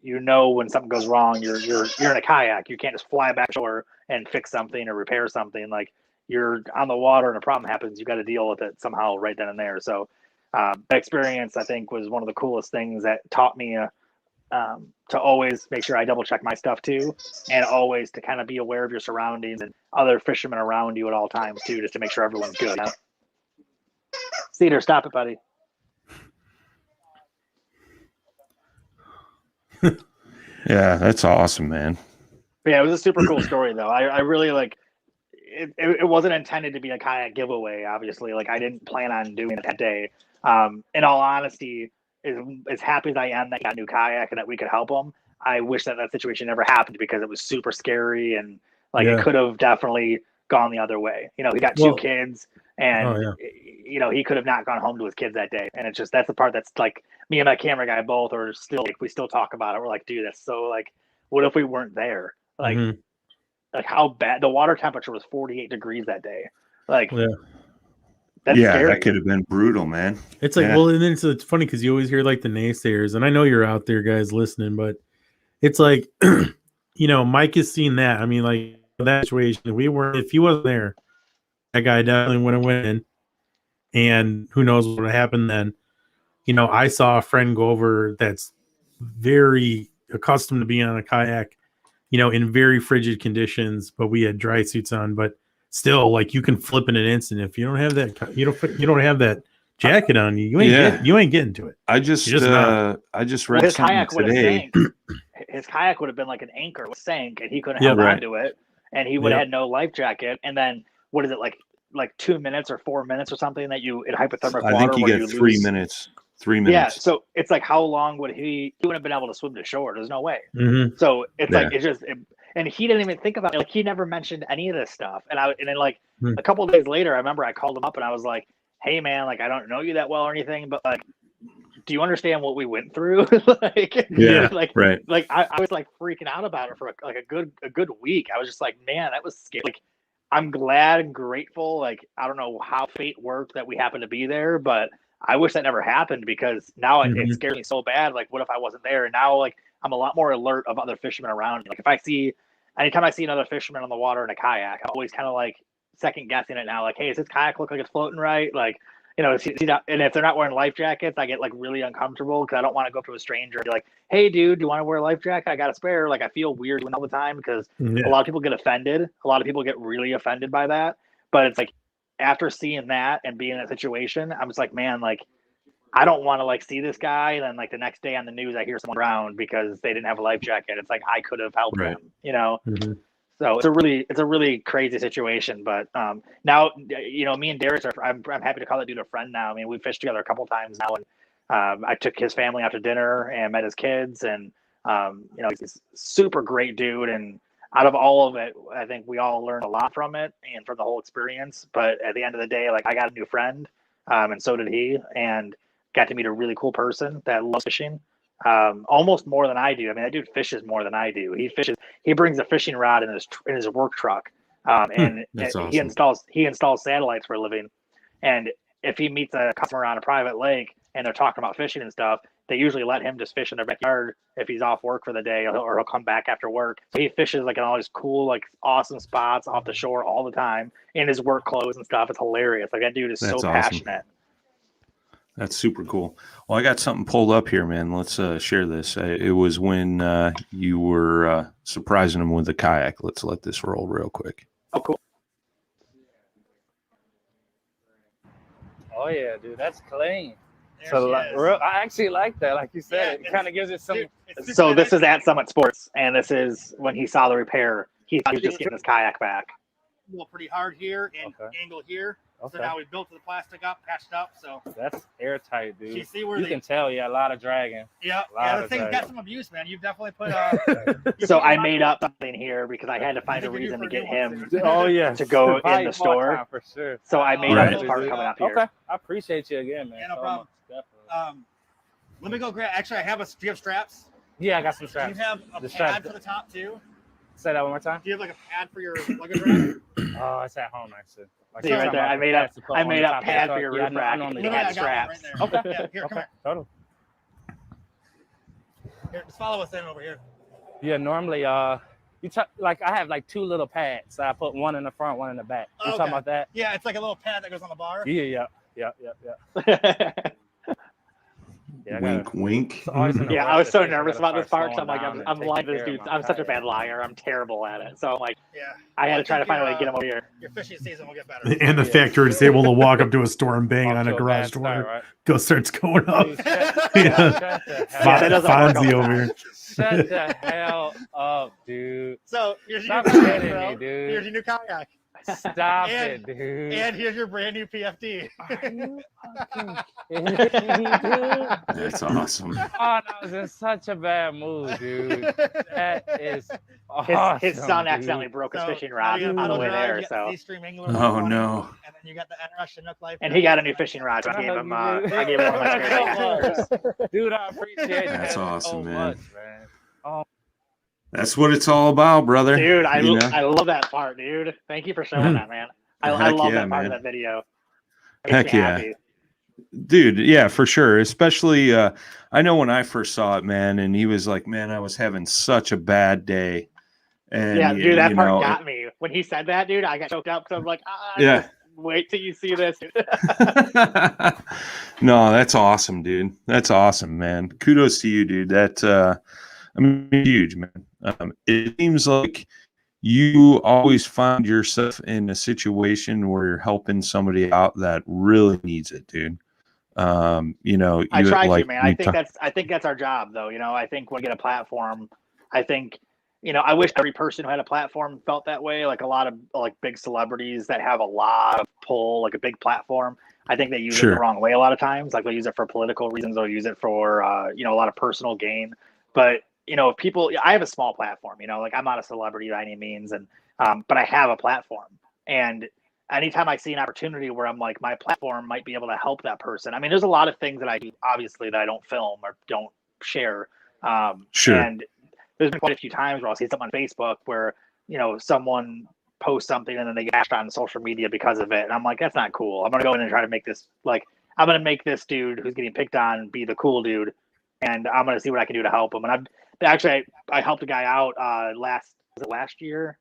know when something goes wrong, you're in a kayak. You can't just fly back shore and fix something or repair something. Like, you're on the water and a problem happens, you got to deal with it somehow right then and there. So that experience, I think, was one of the coolest things that taught me to always make sure I double check my stuff too, and always to kind of be aware of your surroundings and other fishermen around you at all times too, just to make sure everyone's good. You know? Cedar, stop it, buddy. Yeah, that's awesome, man. Yeah, it was a super cool story though. I really like it. It wasn't intended to be a kayak giveaway, obviously. Like, I didn't plan on doing it that day. In all honesty, as happy as I am that he got a new kayak and that we could help him, I wish that situation never happened because it was super scary and like it could have definitely gone the other way. You know, he got two kids and you know, he could have not gone home to his kids that day. And it's just, that's the part that's like, me and my camera guy both are still like, we still talk about it. We're like, dude, that's so like, what if we weren't there? Like, like how bad the water temperature was 48 degrees that day. Like, that's scary. That could have been brutal, man. It's like, well, and then it's funny because you always hear like the naysayers, and I know you're out there, guys, listening, but it's like, you know, Mike has seen that. I mean, like, that situation, if he wasn't there, that guy definitely would have went in, and who knows what would have happened then. You know, I saw a friend go over that's very accustomed to being on a kayak, you know, in very frigid conditions, but we had dry suits on, but still, like, you can flip in an instant. If you don't have that, you don't have that jacket on you, you ain't getting to it. I just read his something kayak today. His kayak would have been like an anchor, was sank, and he couldn't hold onto it, and he would have had no life jacket. And then what is it like 2 minutes or 4 minutes or something that you in hypothermic water? I think you get 3 minutes. 3 minutes. Yeah, so it's like, how long would he wouldn't have been able to swim to shore? There's no way. So it's like, it's just, and he didn't even think about it. Like, he never mentioned any of this stuff. And then like a couple of days later, I remember I called him up and I was like, hey man, like, I don't know you that well or anything, but like, do you understand what we went through? Like, like I was like freaking out about it for like a good week. I was just like, man, that was scary. Like, I'm glad and grateful. Like, I don't know how fate worked that we happened to be there, but I wish that never happened because now it scares me so bad. Like, what if I wasn't there? And now, like, I'm a lot more alert of other fishermen around me. Like, anytime I see another fisherman on the water in a kayak, I'm always kind of like second guessing it now. Like, hey, does this kayak look like it's floating right? Like, you know, and if they're not wearing life jackets, I get like really uncomfortable because I don't want to go up to a stranger and be like, hey, dude, do you want to wear a life jacket? I got a spare. Like, I feel weird doing all the time because a lot of people get offended. A lot of people get really offended by that. But it's like, after seeing that and being in that situation, I'm just like, man, like, I don't want to like see this guy. And then like the next day on the news, I hear someone drowned because they didn't have a life jacket. It's like, I could have helped Right. them, you know? Mhm. So it's a really crazy situation. But now, you know, me and Darius I'm happy to call that dude a friend now. I mean, we fished together a couple times now, and I took his family out to dinner and met his kids, and you know, he's a super great dude. And out of all of it, I think we all learned a lot from it and from the whole experience. But at the end of the day, like, I got a new friend, and so did he, and got to meet a really cool person that loves fishing. Almost more than I do. I mean, that dude fishes more than I do. He brings a fishing rod in his work truck, and That's he awesome. installs satellites for a living. And if he meets a customer on a private lake and they're talking about fishing and stuff, they usually let him just fish in their backyard if he's off work for the day, or he'll come back after work. So he fishes like in all these cool, like awesome spots off the shore all the time in his work clothes and stuff. It's hilarious. Like, that dude is so That's awesome. passionate. That's super cool. Well, I got something pulled up here, man. Let's share this. It was when you were surprising him with a kayak. Let's let this roll real quick. Oh, cool. Oh yeah, dude, that's clean. There So she like, is. I actually like that. Like you said, Yeah, it kind of gives it some. Dude, it's So super this is nice. at Summit Sports, and this is when he saw the repair. He thought he was just getting his kayak back. Well, pretty hard here and Okay. angle here. Okay. So now we built the plastic up, patched up. So That's airtight, dude. you see where You they, can tell, yeah, a lot of dragging. yeah, lot yeah, of the thing's dragon. got some abuse, man. You've definitely put So I made up something here because I had to find a think we do reason to for get new ones, him. dude. Oh yeah, To go in Probably the more store. time for sure. So I made Right. up this part coming up here. Okay, I appreciate you again, man. Yeah, no so problem. much, definitely. Let me go grab. Actually, I have do you have straps? Yeah, I got some Do straps. you have a The pad strap- for the top too? Say that one more time. Do you have like a pad for your luggage rack? Oh, it's at home actually. Like See you're right talking there, about I the made up- pads to put I on made the up top of the pad truck. for your Yeah, roof rack. I normally Literally, have I got one right straps. there. Okay. Yeah, here, come Okay. here. Total. Here, just follow us in over here. Yeah, normally, like I have like two little pads. So I put one in the front, one in the back. You Okay. talking about that? Yeah, it's like a little pad that goes on the bar. Yeah. Yeah, I Wink, gotta, wink. it's always in a Yeah, rush I was to so fish. I nervous gotta about this start part. So I'm slowing like, down I'm and lying to taking this care dude. of my I'm such a bad kayak. liar. I'm terrible at it. So I'm like, Yeah. I had Well, to try to think find a way to your, get him over here. Your fishing season will get better. And the Yeah. fact you're just able to walk up to a store and bang it Off on to a a garage bad start, door, right? go starts going up. Dude, shut Yeah. the Yeah, hell that doesn't work all Fonzie the over time. here. Shut the hell up, dude. So here's your Stop new kayak, kidding bro. me, dude. Here's your new kayak. Stop And- it, dude. And here's your brand new PFD. Are you fucking kidding me, dude? That's awesome. Oh, I was in such a bad mood, dude. That is awesome, His son dude. accidentally broke his So, fishing now rod you on got the Paddle way Drive, there. you got So, the Z-Stream Angler Oh 120, no. And then you got the NRS Chinook Life. and he got a new fishing rod. So I gave him. I gave him one of my spare Dude, I appreciate That's that awesome, so man. much, man. That's what it's all about, brother. Dude, I You know? I love that part, dude. Thank you for showing that, man. I Heck love yeah, that part man. of that video. Makes Heck me yeah. happy. Dude, yeah, for sure. Especially, I know when I first saw it, man, and he was like, man, I was having such a bad day. And Yeah, dude, that you part know, got me. When he said that, dude, I got choked up because I'm like, Yeah. just wait till you see this. No, that's awesome, dude. That's awesome, man. Kudos to you, dude. That, I mean, huge, man. It seems like you always find yourself in a situation where you're helping somebody out that really needs it, dude. You know, I you try like to, man. you I think that's our job, though. You know, I think when we get a platform, I think, you know, I wish every person who had a platform felt that way. Like a lot of like big celebrities that have a lot of pull, like a big platform. I think they use it Sure. the wrong way a lot of times. Like they'll use it for political reasons, or use it for you know, a lot of personal gain. But you know, if people, I have a small platform. You know, like I'm not a celebrity by any means, and but I have a platform. And anytime I see an opportunity where I'm like, my platform might be able to help that person. I mean, there's a lot of things that I do, obviously, that I don't film or don't share. Sure. And there's been quite a few times where I'll see something on Facebook where, you know, someone posts something and then they get bashed on social media because of it. And I'm like, that's not cool. I'm going to go in and try to make this, like, I'm going to make this dude who's getting picked on be the cool dude. And I'm going to see what I can do to help him. And I helped a guy out last year?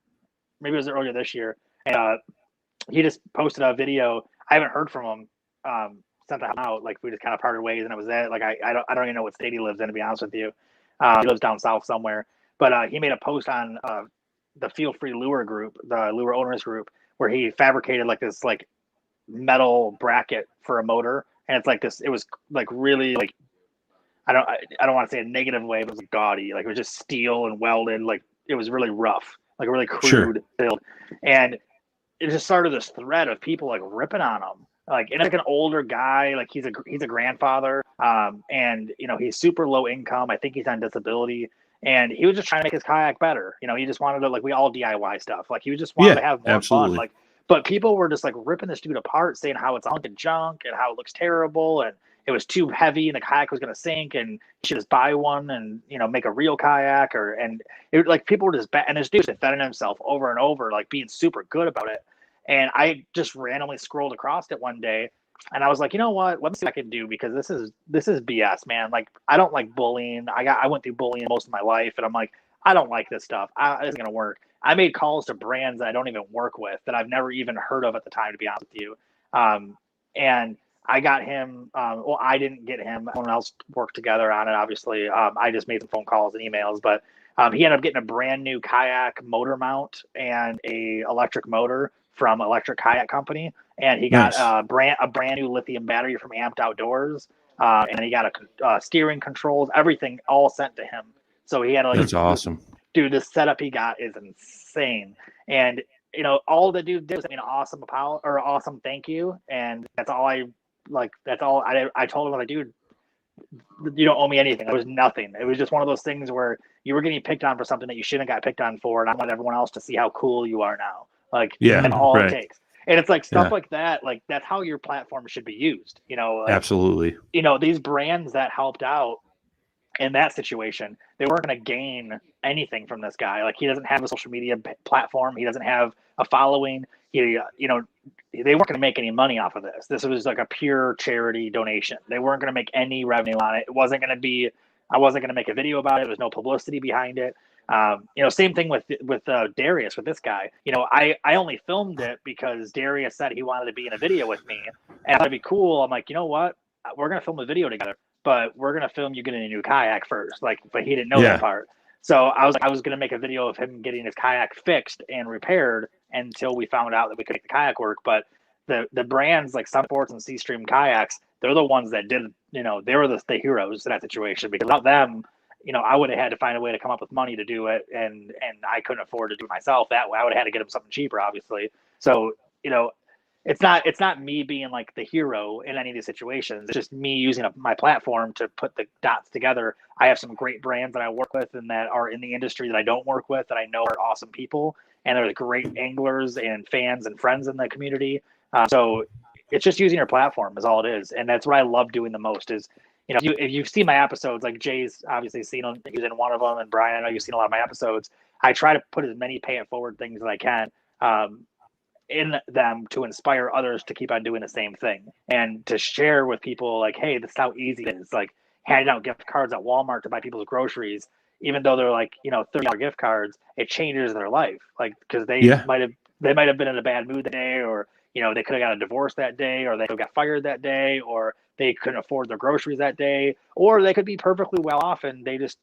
Maybe it was earlier this year. And he just posted a video. I haven't heard from him since I'm out. Like, we just kind of parted ways, and it was that. Like, I don't even know what state he lives in, to be honest with you. He lives down south somewhere. But he made a post on the Feel Free Lure group, the Lure Owners group, where he fabricated like this like metal bracket for a motor, and it's like this. It was like really like I don't want to say a negative way, but it was gaudy. Like it was just steel and welded. Like it was really rough, like a really crude build, and it just started this thread of people like ripping on him. Like, and like an older guy, like he's a grandfather, and he's super low income. I think he's on disability, and he was just trying to make his kayak better. He just wanted to, like, we all DIY stuff. Like he just wanted to have more fun. Like, but people were just like ripping this dude apart, saying how it's a hunk of junk and how it looks terrible and it was too heavy and the kayak was going to sink and you should just buy one and make a real kayak and it, like people were just and this dude's defending himself over and over, like being super good about it. And I just randomly scrolled across it one day and I was like, you know what? Let me see what I can do, because this is BS, man. Like, I don't like bullying. I went through bullying most of my life, and I'm like, I don't like this stuff. It isn't going to work. I made calls to brands that I don't even work with, that I've never even heard of at the time, to be honest with you. And I got him. Well, I didn't get him. Someone else worked together on it, obviously. I just made some phone calls and emails, but he ended up getting a brand new kayak motor mount and a electric motor from Electric Kayak Company, and he got a brand new lithium battery from Amped Outdoors, and he got a steering controls, everything all sent to him. So he had that's awesome, dude. This setup he got is insane, and all the dude did was awesome thank you, and that's all I like. That's all I told him. Like, dude, you don't owe me anything. It was nothing. It was just one of those things where you were getting picked on for something that you shouldn't have got picked on for, and I want everyone else to see how cool you are now. Like, that's all it takes. And it's like stuff like that. Like, that's how your platform should be used. Like, absolutely. These brands that helped out in that situation, they weren't going to gain anything from this guy. Like, he doesn't have a social media platform. He doesn't have a following. They weren't going to make any money off of this. This was like a pure charity donation. They weren't going to make any revenue on it. It wasn't going to be, I wasn't going to make a video about it. There was no publicity behind it. Same thing with Darius, with this guy. I only filmed it because Darius said he wanted to be in a video with me, and that'd be cool. I'm like, you know what? We're gonna film a video together, but we're gonna film you getting a new kayak first. Like, but he didn't know that part. So I was gonna make a video of him getting his kayak fixed and repaired until we found out that we could make the kayak work. But the brands like Sunsports and Seastream Kayaks, they're the ones that did. They were the heroes in that situation, because without them, I would have had to find a way to come up with money to do it, and I couldn't afford to do it myself that way. I would have had to get him something cheaper, obviously. So, it's not me being like the hero in any of these situations. It's just me using my platform to put the dots together. I have some great brands that I work with and that are in the industry that I don't work with, that I know are awesome people, and there's great anglers and fans and friends in the community. So it's just using your platform is all it is, and that's what I love doing the most. Is if you've seen my episodes, like Jay's obviously seen them, he's in one of them, and Brian, I know you've seen a lot of my episodes. I try to put as many pay it forward things as I can in them to inspire others to keep on doing the same thing, and to share with people like, hey, this is how easy it is. Like, handing out gift cards at Walmart to buy people's groceries, even though they're like, $30 gift cards, it changes their life. Like, because they might have been in a bad mood that day, or they could have got a divorce that day, or they could have got fired that day, or they couldn't afford their groceries that day, or they could be perfectly well off and they just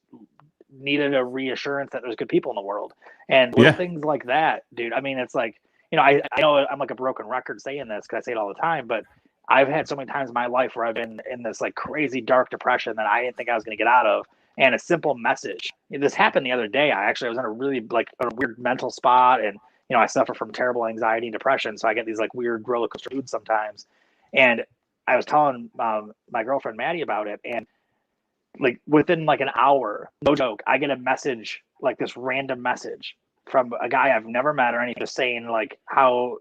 needed a reassurance that there's good people in the world. And little things like that, dude. I mean, it's like, I know I'm like a broken record saying this because I say it all the time, but I've had so many times in my life where I've been in this like crazy dark depression that I didn't think I was going to get out of. And a simple message. This happened the other day. I was in a really like a weird mental spot, and I suffer from terrible anxiety and depression. So I get these like weird roller coaster moods sometimes. And I was telling my girlfriend Maddie about it, and like within like an hour, no joke, I get a message, like this random message from a guy I've never met or anything, just saying like how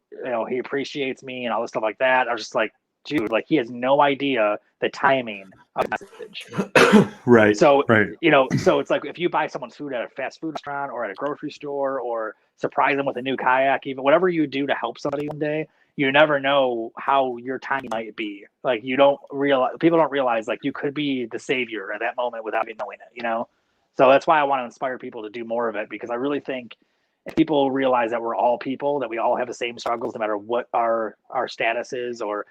he appreciates me and all this stuff like that. I was just like, dude, like he has no idea the timing of the message. Right. So so it's like if you buy someone's food at a fast food restaurant or at a grocery store, or surprise them with a new kayak, even whatever you do to help somebody one day, you never know how your timing might be. Like people don't realize like you could be the savior at that moment without even knowing it, So that's why I want to inspire people to do more of it, because I really think if people realize that we're all people, that we all have the same struggles, no matter what our status is, or,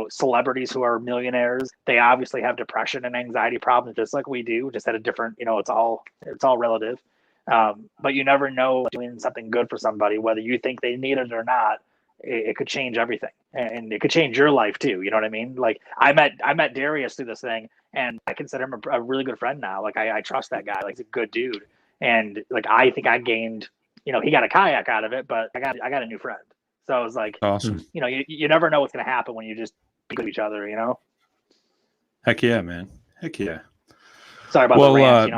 celebrities who are millionaires, they obviously have depression and anxiety problems just like we do, just at a different, it's all relative. But you never know doing something good for somebody, whether you think they need it or not. it could change everything, and it could change your life too. You know what I mean? Like I met Darius through this thing, and I consider him a really good friend now. Like I trust that guy. Like he's a good dude, and like I think I gained, he got a kayak out of it, but I got a new friend. So it was like, Awesome. you never know what's gonna happen when you just be good to each other. Heck yeah, man. Heck yeah. Sorry about the rant.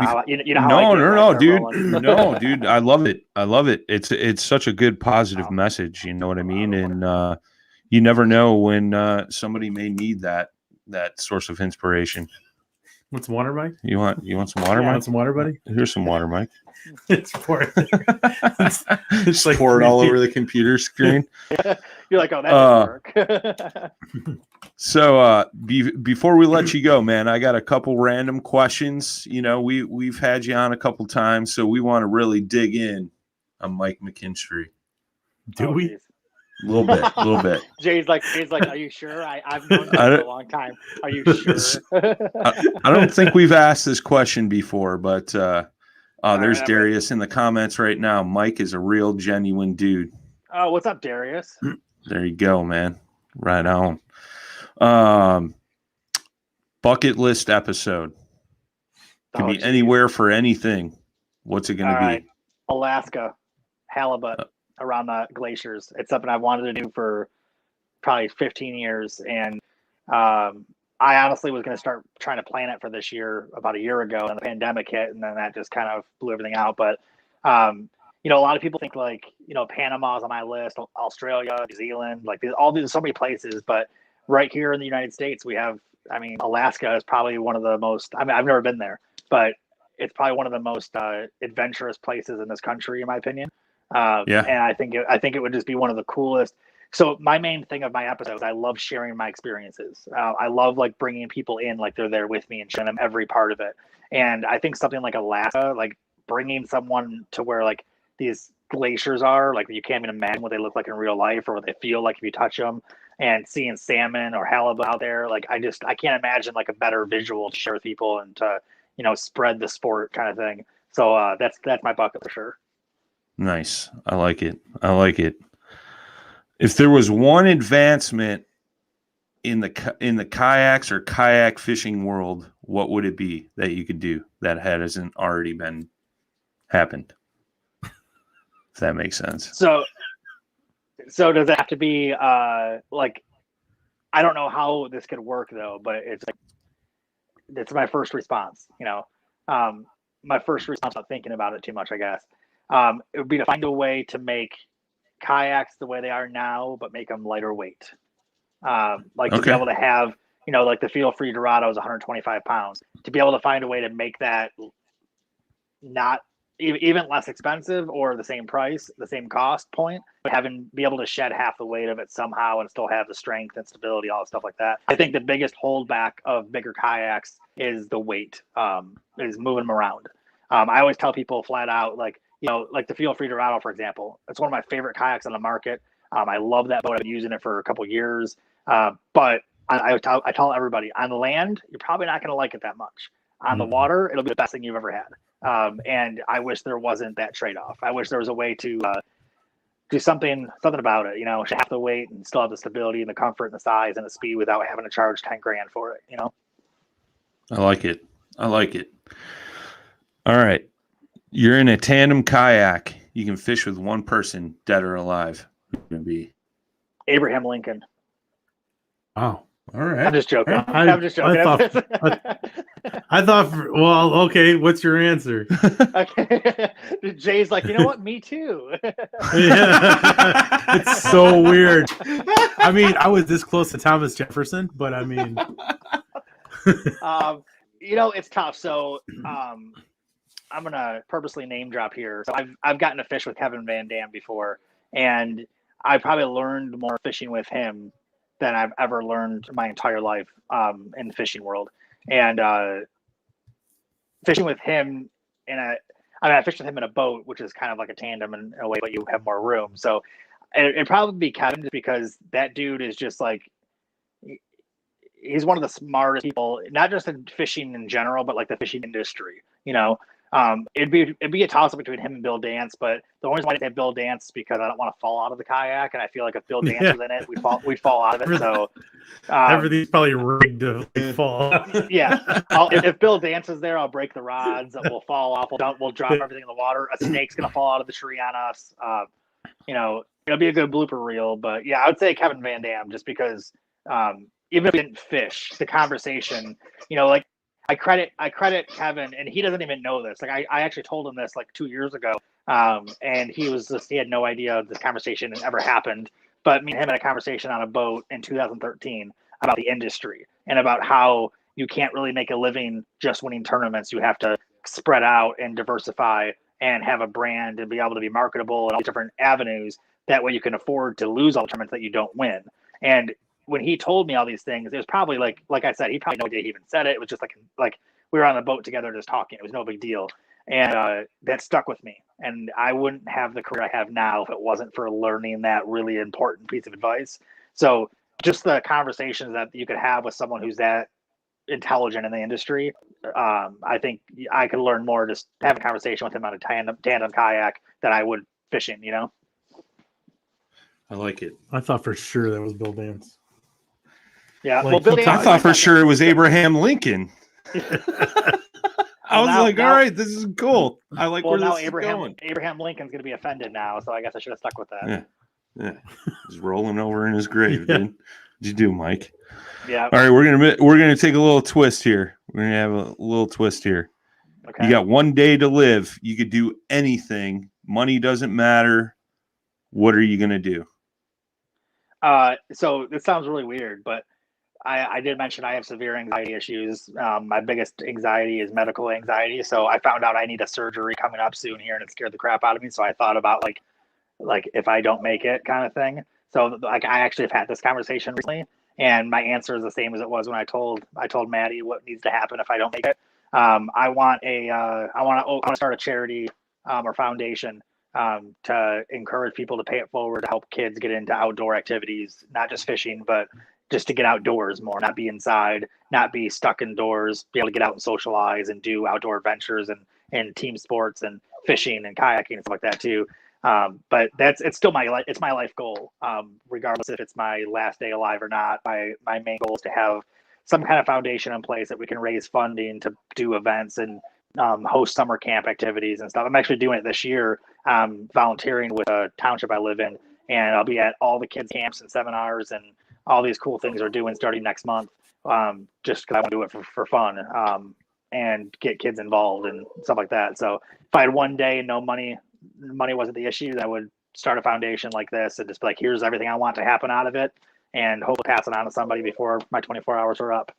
No, dude. No, dude. I love it. I love it. It's such a good positive message. You know what I mean? And you never know when somebody may need that source of inspiration. Want some water, Mike? You want some water, Mike? Want some water, buddy? Here's some water, Mike. It's pouring. It's like pour it all over the computer screen. You're like, oh, that doesn't work. So before we let you go, man, I got a couple random questions. We've had you on a couple times, so we want to really dig in on Mike McKinstry. Do we? Geez. A little bit. Jay's like, are you sure? I've known you for a long time. Are you sure? I don't think we've asked this question before, but there's Darius in the comments right now. Mike is a real, genuine dude. Oh, what's up, Darius? There you go, man. Right on. Bucket list episode. Could be anywhere for anything. What's it going to be? Alaska, halibut. Around the glaciers. It's something I wanted to do for probably 15 years. And I honestly was going to start trying to plan it for this year about a year ago, and the pandemic hit, and then that just kind of blew everything out. But, a lot of people think like, Panama's on my list, Australia, New Zealand, like these so many places. But right here in the United States, we have, Alaska is probably one of the most, I've never been there, but it's probably one of the most adventurous places in this country, in my opinion. And I think it would just be one of the coolest. So my main thing of my episodes, I love sharing my experiences. I love like bringing people in, like they're there with me and showing them every part of it. And I think something like Alaska, like bringing someone to where like these glaciers are, like you can't even imagine what they look like in real life or what they feel like if you touch them, and seeing salmon or halibut out there. Like I can't imagine like a better visual to share with people and to, spread the sport kind of thing. So that's my bucket for sure. Nice. I like it. If there was one advancement in the kayaks or kayak fishing world, what would it be that you could do that hasn't already been happened? If that makes sense. So does it have to be like, I don't know how this could work though, but it's my first response, my first response, not thinking about it too much, I guess. It would be to find a way to make kayaks the way they are now, but make them lighter weight. To be able to have, like the Feel Free Dorado is 125 pounds. To be able to find a way to make that not even less expensive or the same price, the same cost point, but be able to shed half the weight of it somehow and still have the strength and stability, all stuff like that. I think the biggest holdback of bigger kayaks is the weight, is moving them around. I always tell people flat out, like the Feel Free Dorado, for example. It's one of my favorite kayaks on the market. I love that boat. I've been using it for a couple of years. But I tell everybody, on the land, you're probably not going to like it that much. On the water, it'll be the best thing you've ever had. And I wish there wasn't that trade-off. I wish there was a way to do something about it. Half the weight and still have the stability and the comfort and the size and the speed without having to charge $10,000 for it. I like it. All right. You're in a tandem kayak. You can fish with one person, dead or alive. Who's going to be? Abraham Lincoln. Oh, all right. I'm just joking. I'm just joking. I thought. Well, okay. What's your answer? Okay. Jay's like, what? Me too. Yeah. It's so weird. I was this close to Thomas Jefferson, but it's tough. So, I'm gonna purposely name drop here. So I've gotten to fish with Kevin Van Dam before, and I probably learned more fishing with him than I've ever learned my entire life in the fishing world. And fishing with him I fished with him in a boat, which is kind of like a tandem in a way, but you have more room. So it'd probably be Kevin, just because that dude is just like, he's one of the smartest people, not just in fishing in general, but like the fishing industry. It'd be a toss up between him and Bill Dance, but the only reason why I didn't have Bill Dance is because I don't want to fall out of the kayak, and I feel like if Bill Dance was in it, we'd fall out of it. So everything's probably rigged to fall. yeah, if Bill Dance is there, I'll break the rods. We'll fall off. We'll drop everything in the water. A snake's gonna fall out of the tree on us. It'll be a good blooper reel. But yeah, I would say Kevin Van Dam, just because even if we didn't fish, the conversation, like I credit Kevin, and he doesn't even know this. Like I actually told him this like 2 years ago, and he had no idea this conversation had ever happened. But me and him had a conversation on a boat in 2013 about the industry and about how you can't really make a living just winning tournaments. You have to spread out and diversify and have a brand and be able to be marketable and all these different avenues. That way you can afford to lose all the tournaments that you don't win. And when he told me all these things, it was probably like I said, he probably no idea he even said it. It was just like we were on the boat together just talking. It was no big deal. And that stuck with me. And I wouldn't have the career I have now if it wasn't for learning that really important piece of advice. So just the conversations that you could have with someone who's that intelligent in the industry, I think I could learn more just having a conversation with him on a tandem kayak than I would fishing, I like it. I thought for sure that was Bill Dance. Yeah, Like, Bill I Dance, thought for sure it was Abraham Lincoln. I was now- like, now- all right, this is cool. I like well, where now this is going. Abraham Lincoln's going to be offended now, so I guess I should have stuck with that. Yeah. He's rolling over in his grave, Yeah. dude. What'd you do, Mike? Yeah. All right, we're gonna take a little twist here. We're gonna have a little twist here. Okay. You got 1 day to live. You could do anything. Money doesn't matter. What are you gonna do? So this sounds really weird, but I did mention I have severe anxiety issues. My biggest anxiety is medical anxiety. So I found out I need a surgery coming up soon here, and it scared the crap out of me. So I thought about like if I don't make it kind of thing. So like I actually have had this conversation recently, and my answer is the same as it was when I told Maddie what needs to happen if I don't make it. I want to start a charity or foundation to encourage people to pay it forward to help kids get into outdoor activities, not just fishing, but just to get outdoors more, not be inside, not be stuck indoors, be able to get out and socialize and do outdoor adventures and team sports and fishing and kayaking and stuff like that too. But it's still my life goal, regardless if it's my last day alive or not. My main goal is to have some kind of foundation in place that we can raise funding to do events and host summer camp activities and stuff. I'm actually doing it this year, volunteering with a township I live in, and I'll be at all the kids' camps and seminars and all these cool things we're doing starting next month, just because I want to do it for fun and get kids involved and stuff like that. So if I had 1 day and no money wasn't the issue, I would start a foundation like this and just be like, here's everything I want to happen out of it, and hopefully pass it on to somebody before my 24 hours are up.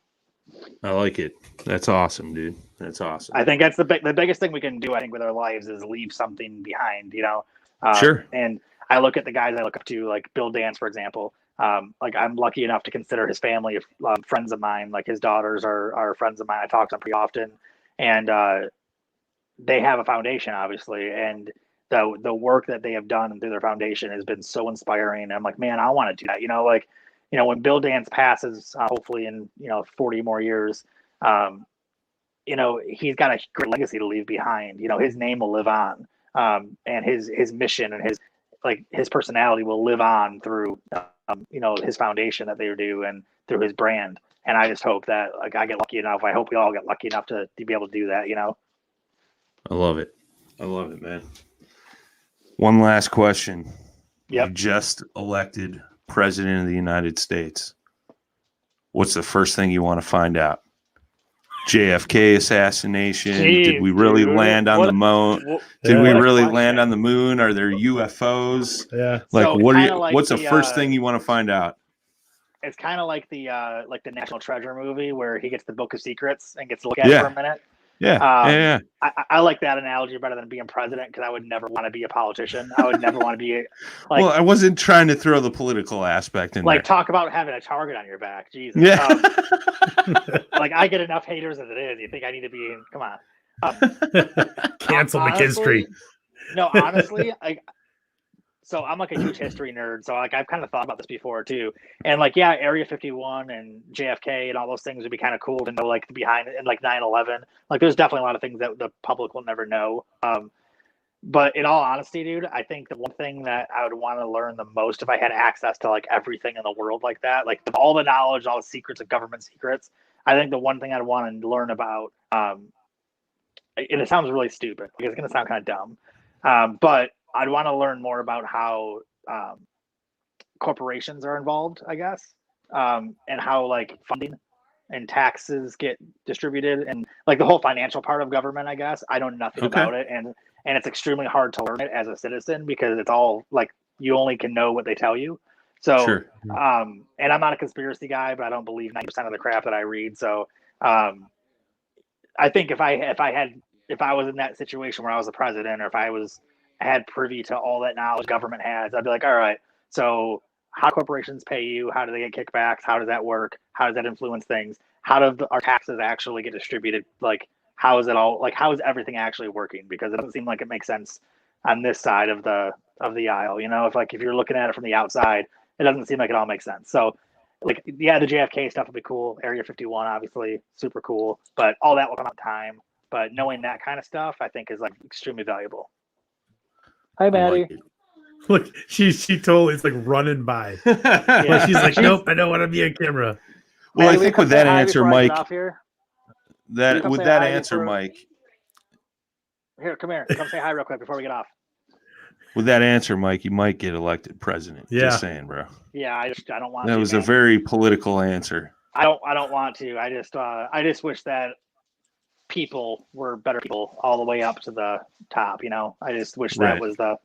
I like it. That's awesome, dude. That's awesome. I think that's the biggest thing we can do, I think, with our lives is leave something behind, Sure. And I look at the guys I look up to, like Bill Dance, for example. Like I'm lucky enough to consider his family friends of mine. Like his daughters are friends of mine. I talk to them pretty often, and they have a foundation, obviously, and the work that they have done through their foundation has been so inspiring. And I'm like, man, I want to do that. When Bill Dance passes, hopefully in 40 more years, he's got a great legacy to leave behind. His name will live on, and his mission and his personality will live on through his foundation that they do and through his brand. And I just hope that I get lucky enough. I hope we all get lucky enough to be able to do that. I love it. I love it, man. One last question. Yep. You just elected president of the United States. What's the first thing you want to find out? JFK assassination. Jeez, Did we really dude. land on the moon? Did Yeah. we What a really question. land on the moon? Are there UFOs? Yeah. Like, So what are you? kinda like What's the the, first thing you want to find out? It's kind of like the National Treasure movie where he gets the Book of Secrets and gets to look at Yeah. it for a minute. Yeah, yeah. I like that analogy better than being president because I would never want to be a politician. I would never want to be Well, I wasn't trying to throw the political aspect in there. talk about having a target on your back. Jesus. Yeah. I get enough haters as it is. You think I need to be in? Come on. Cancel Honestly- McKinstry. No, honestly, So I'm like a huge history nerd. So like I've kind of thought about this before too. And like, yeah, Area 51 and JFK and all those things would be kind of cool to know, like behind and like 9/11. Like there's definitely a lot of things that the public will never know. But in all honesty, dude, I think the one thing that I would want to learn the most if I had access to like everything in the world like that, like all the knowledge, all the secrets of government secrets, I think the one thing I'd want to learn about, and it sounds really stupid, like it's going to sound kind of dumb, but I'd want to learn more about how corporations are involved, I guess, and how like funding and taxes get distributed and like the whole financial part of government, I guess. I know nothing about it, and it's extremely hard to learn it as a citizen because it's all like you only can know what they tell you. So, Sure. and I'm not a conspiracy guy, but I don't believe 90% of the crap that I read. So, I think if I was in that situation where I was the president, or if I had privy to all that knowledge government has, I'd be like, all right, so how do corporations pay you? How do they get kickbacks? How does that work? How does that influence things? How do our taxes actually get distributed? Like, how is it all, like, how is everything actually working? Because it doesn't seem like it makes sense on this side of the aisle. You know, if you're looking at it from the outside, it doesn't seem like it all makes sense. So like, yeah, the JFK stuff would be cool. Area 51, obviously super cool, but all that will come out in time. But knowing that kind of stuff, I think is like extremely valuable. Hi, Maddie. Look, she totally is like running by. Yeah. But she's like, nope, I don't want to be on camera. Well, Maddie, I will you think come with say that hi answer, before I get Mike, off here? Will you come with say that hi answer, before- Mike, Here, come here. Come say hi real quick before we get off. with that answer, Mike, you might get elected president. Yeah. Just saying, bro. Yeah, I don't want That to. was man. a very political answer. I don't want to. I just wish that people were better people all the way up to the top. You know, I just wish that Right. was the,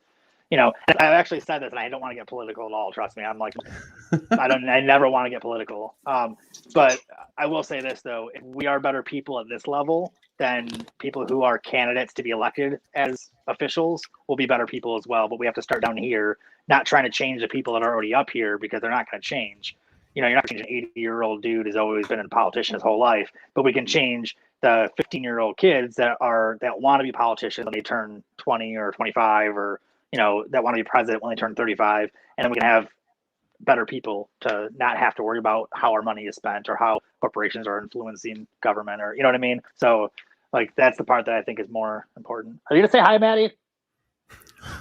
you know, I actually said this, and I don't want to get political at all. Trust me, I'm like, I never want to get political. But I will say this though: if we are better people at this level, then people who are candidates to be elected as officials will be better people as well. But we have to start down here, not trying to change the people that are already up here because they're not going to change. You know, you're not changing an 80-year-old dude who's always been a politician his whole life, but we can change the 15-year-old kids that want to be politicians when they turn 20 or 25, or, you know, that want to be president when they turn 35. And then we can have better people to not have to worry about how our money is spent or how corporations are influencing government, or, you know what I mean? So like, that's the part that I think is more important. Are you going to say hi, Maddie?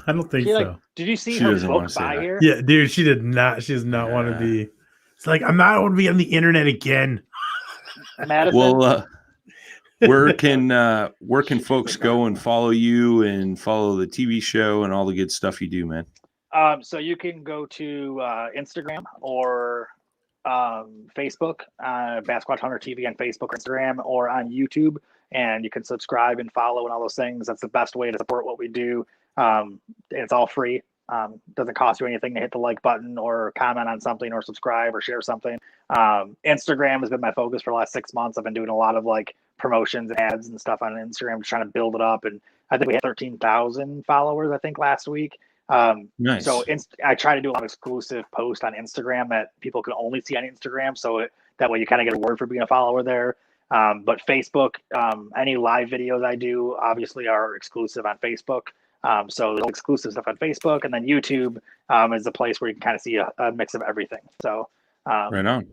I don't think She, so. like, did you see She her doesn't wanna book say by hi. here? Yeah, dude, she did not. She does not want to be. It's like, I'm not want to be on the internet again. Madison? Well, where can folks go and follow you and follow the TV show and all the good stuff you do, man? So you can go to Instagram or Facebook, Bassquatch Hunter TV on Facebook or Instagram, or on YouTube, and you can subscribe and follow and all those things. That's the best way to support what we do. It's all free. Doesn't cost you anything to hit the like button or comment on something or subscribe or share something. Instagram has been my focus for the last 6 months. I've been doing a lot of like promotions and ads and stuff on Instagram, just trying to build it up. And I think we had 13,000 followers, I think, last week. Nice. So I try to do a lot of exclusive posts on Instagram that people can only see on Instagram. So that way you kind of get a word for being a follower there. But Facebook, any live videos I do obviously are exclusive on Facebook. So there's exclusive stuff on Facebook, and then YouTube is the place where you can kind of see a mix of everything. So Right on.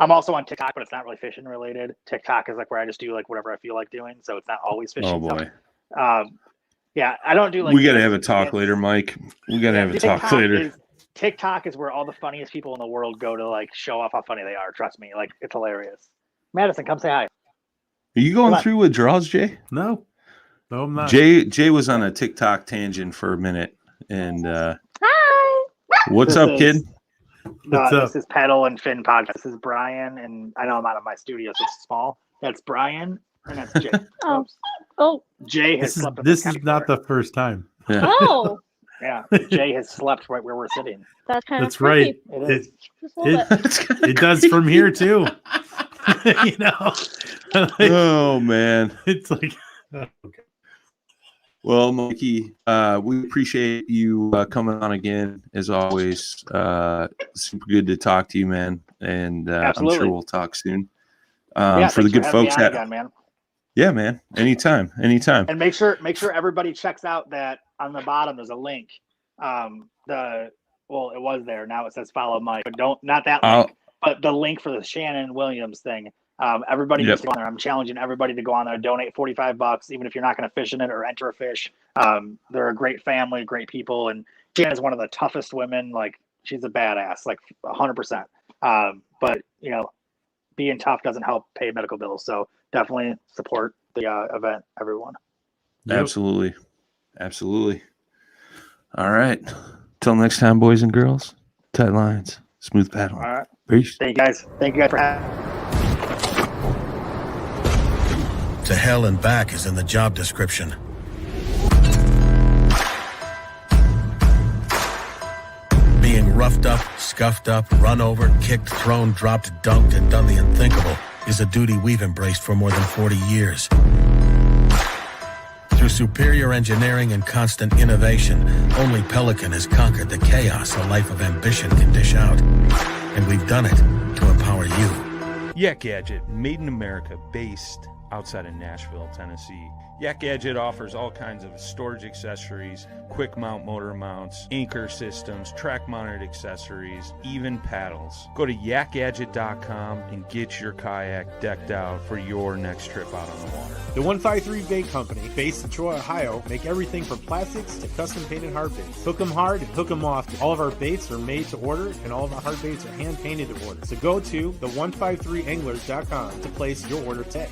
I'm also on TikTok, but it's not really fishing related. TikTok is like where I just do like whatever I feel like doing. So it's not always fishing. Oh boy. So, yeah, I don't do like. We got to have a talk later, Mike. We got to have a talk later. TikTok is where all the funniest people in the world go to like show off how funny they are. Trust me, like it's hilarious. Madison, come say hi. Are you going through with draws, Jay? No, I'm not. Jay was on a TikTok tangent for a minute, and Hi. what's up, kid? What's up? This is Pedal and Finn podcast. This is Brian, and I know I'm out of my studio, so it's small. That's Brian, and that's Jay. Oh. Oops. Oh. Jay has This is slept. on this the is not couch. the first time. Yeah. Oh. Yeah, Jay has slept right where we're sitting. That's kind of That's right. It is. Just a little bit. It does from here too. You know, Like, Oh man. it's like, okay. Well, Mikey, we appreciate you coming on again, as always. Super good to talk to you, man. And I'm Absolutely. sure we'll talk soon. Yeah, For the thanks good having me folks on that, again, man. yeah, man, anytime. And make sure everybody checks out that on the bottom there's a link It was there. Now it says follow Mike, but not that I'll- link, but the link for the Shannon Williams thing. Everybody needs to go on there. I'm challenging everybody to go on there, donate $45, even if you're not going to fish in it or enter a fish. They're a great family, great people, and Shannon is one of the toughest women. Like, she's a badass, like 100%. But being tough doesn't help pay medical bills. So definitely support the event, everyone. Yep. Absolutely. All right. Till next time, boys and girls. Tight lines, smooth paddle. All right. Peace. Thank you guys for having me. To hell and back is in the job description. Being roughed up, scuffed up, run over, kicked, thrown, dropped, dunked, and done the unthinkable is a duty we've embraced for more than 40 years. Through superior engineering and constant innovation, only Pelican has conquered the chaos a life of ambition can dish out. And we've done it to empower you. Yak Gadget, made in America, based outside of Nashville, Tennessee. Yak Gadget offers all kinds of storage accessories, quick mount motor mounts, anchor systems, track mounted accessories, even paddles. Go to yakgadget.com and get your kayak decked out for your next trip out on the water. The 153 Bait Company, based in Troy, Ohio, make everything from plastics to custom painted hard baits. Hook 'em hard and hook 'em often. All of our baits are made to order, and all of our hard baits are hand painted to order. So go to the153anglers.com to place your order today.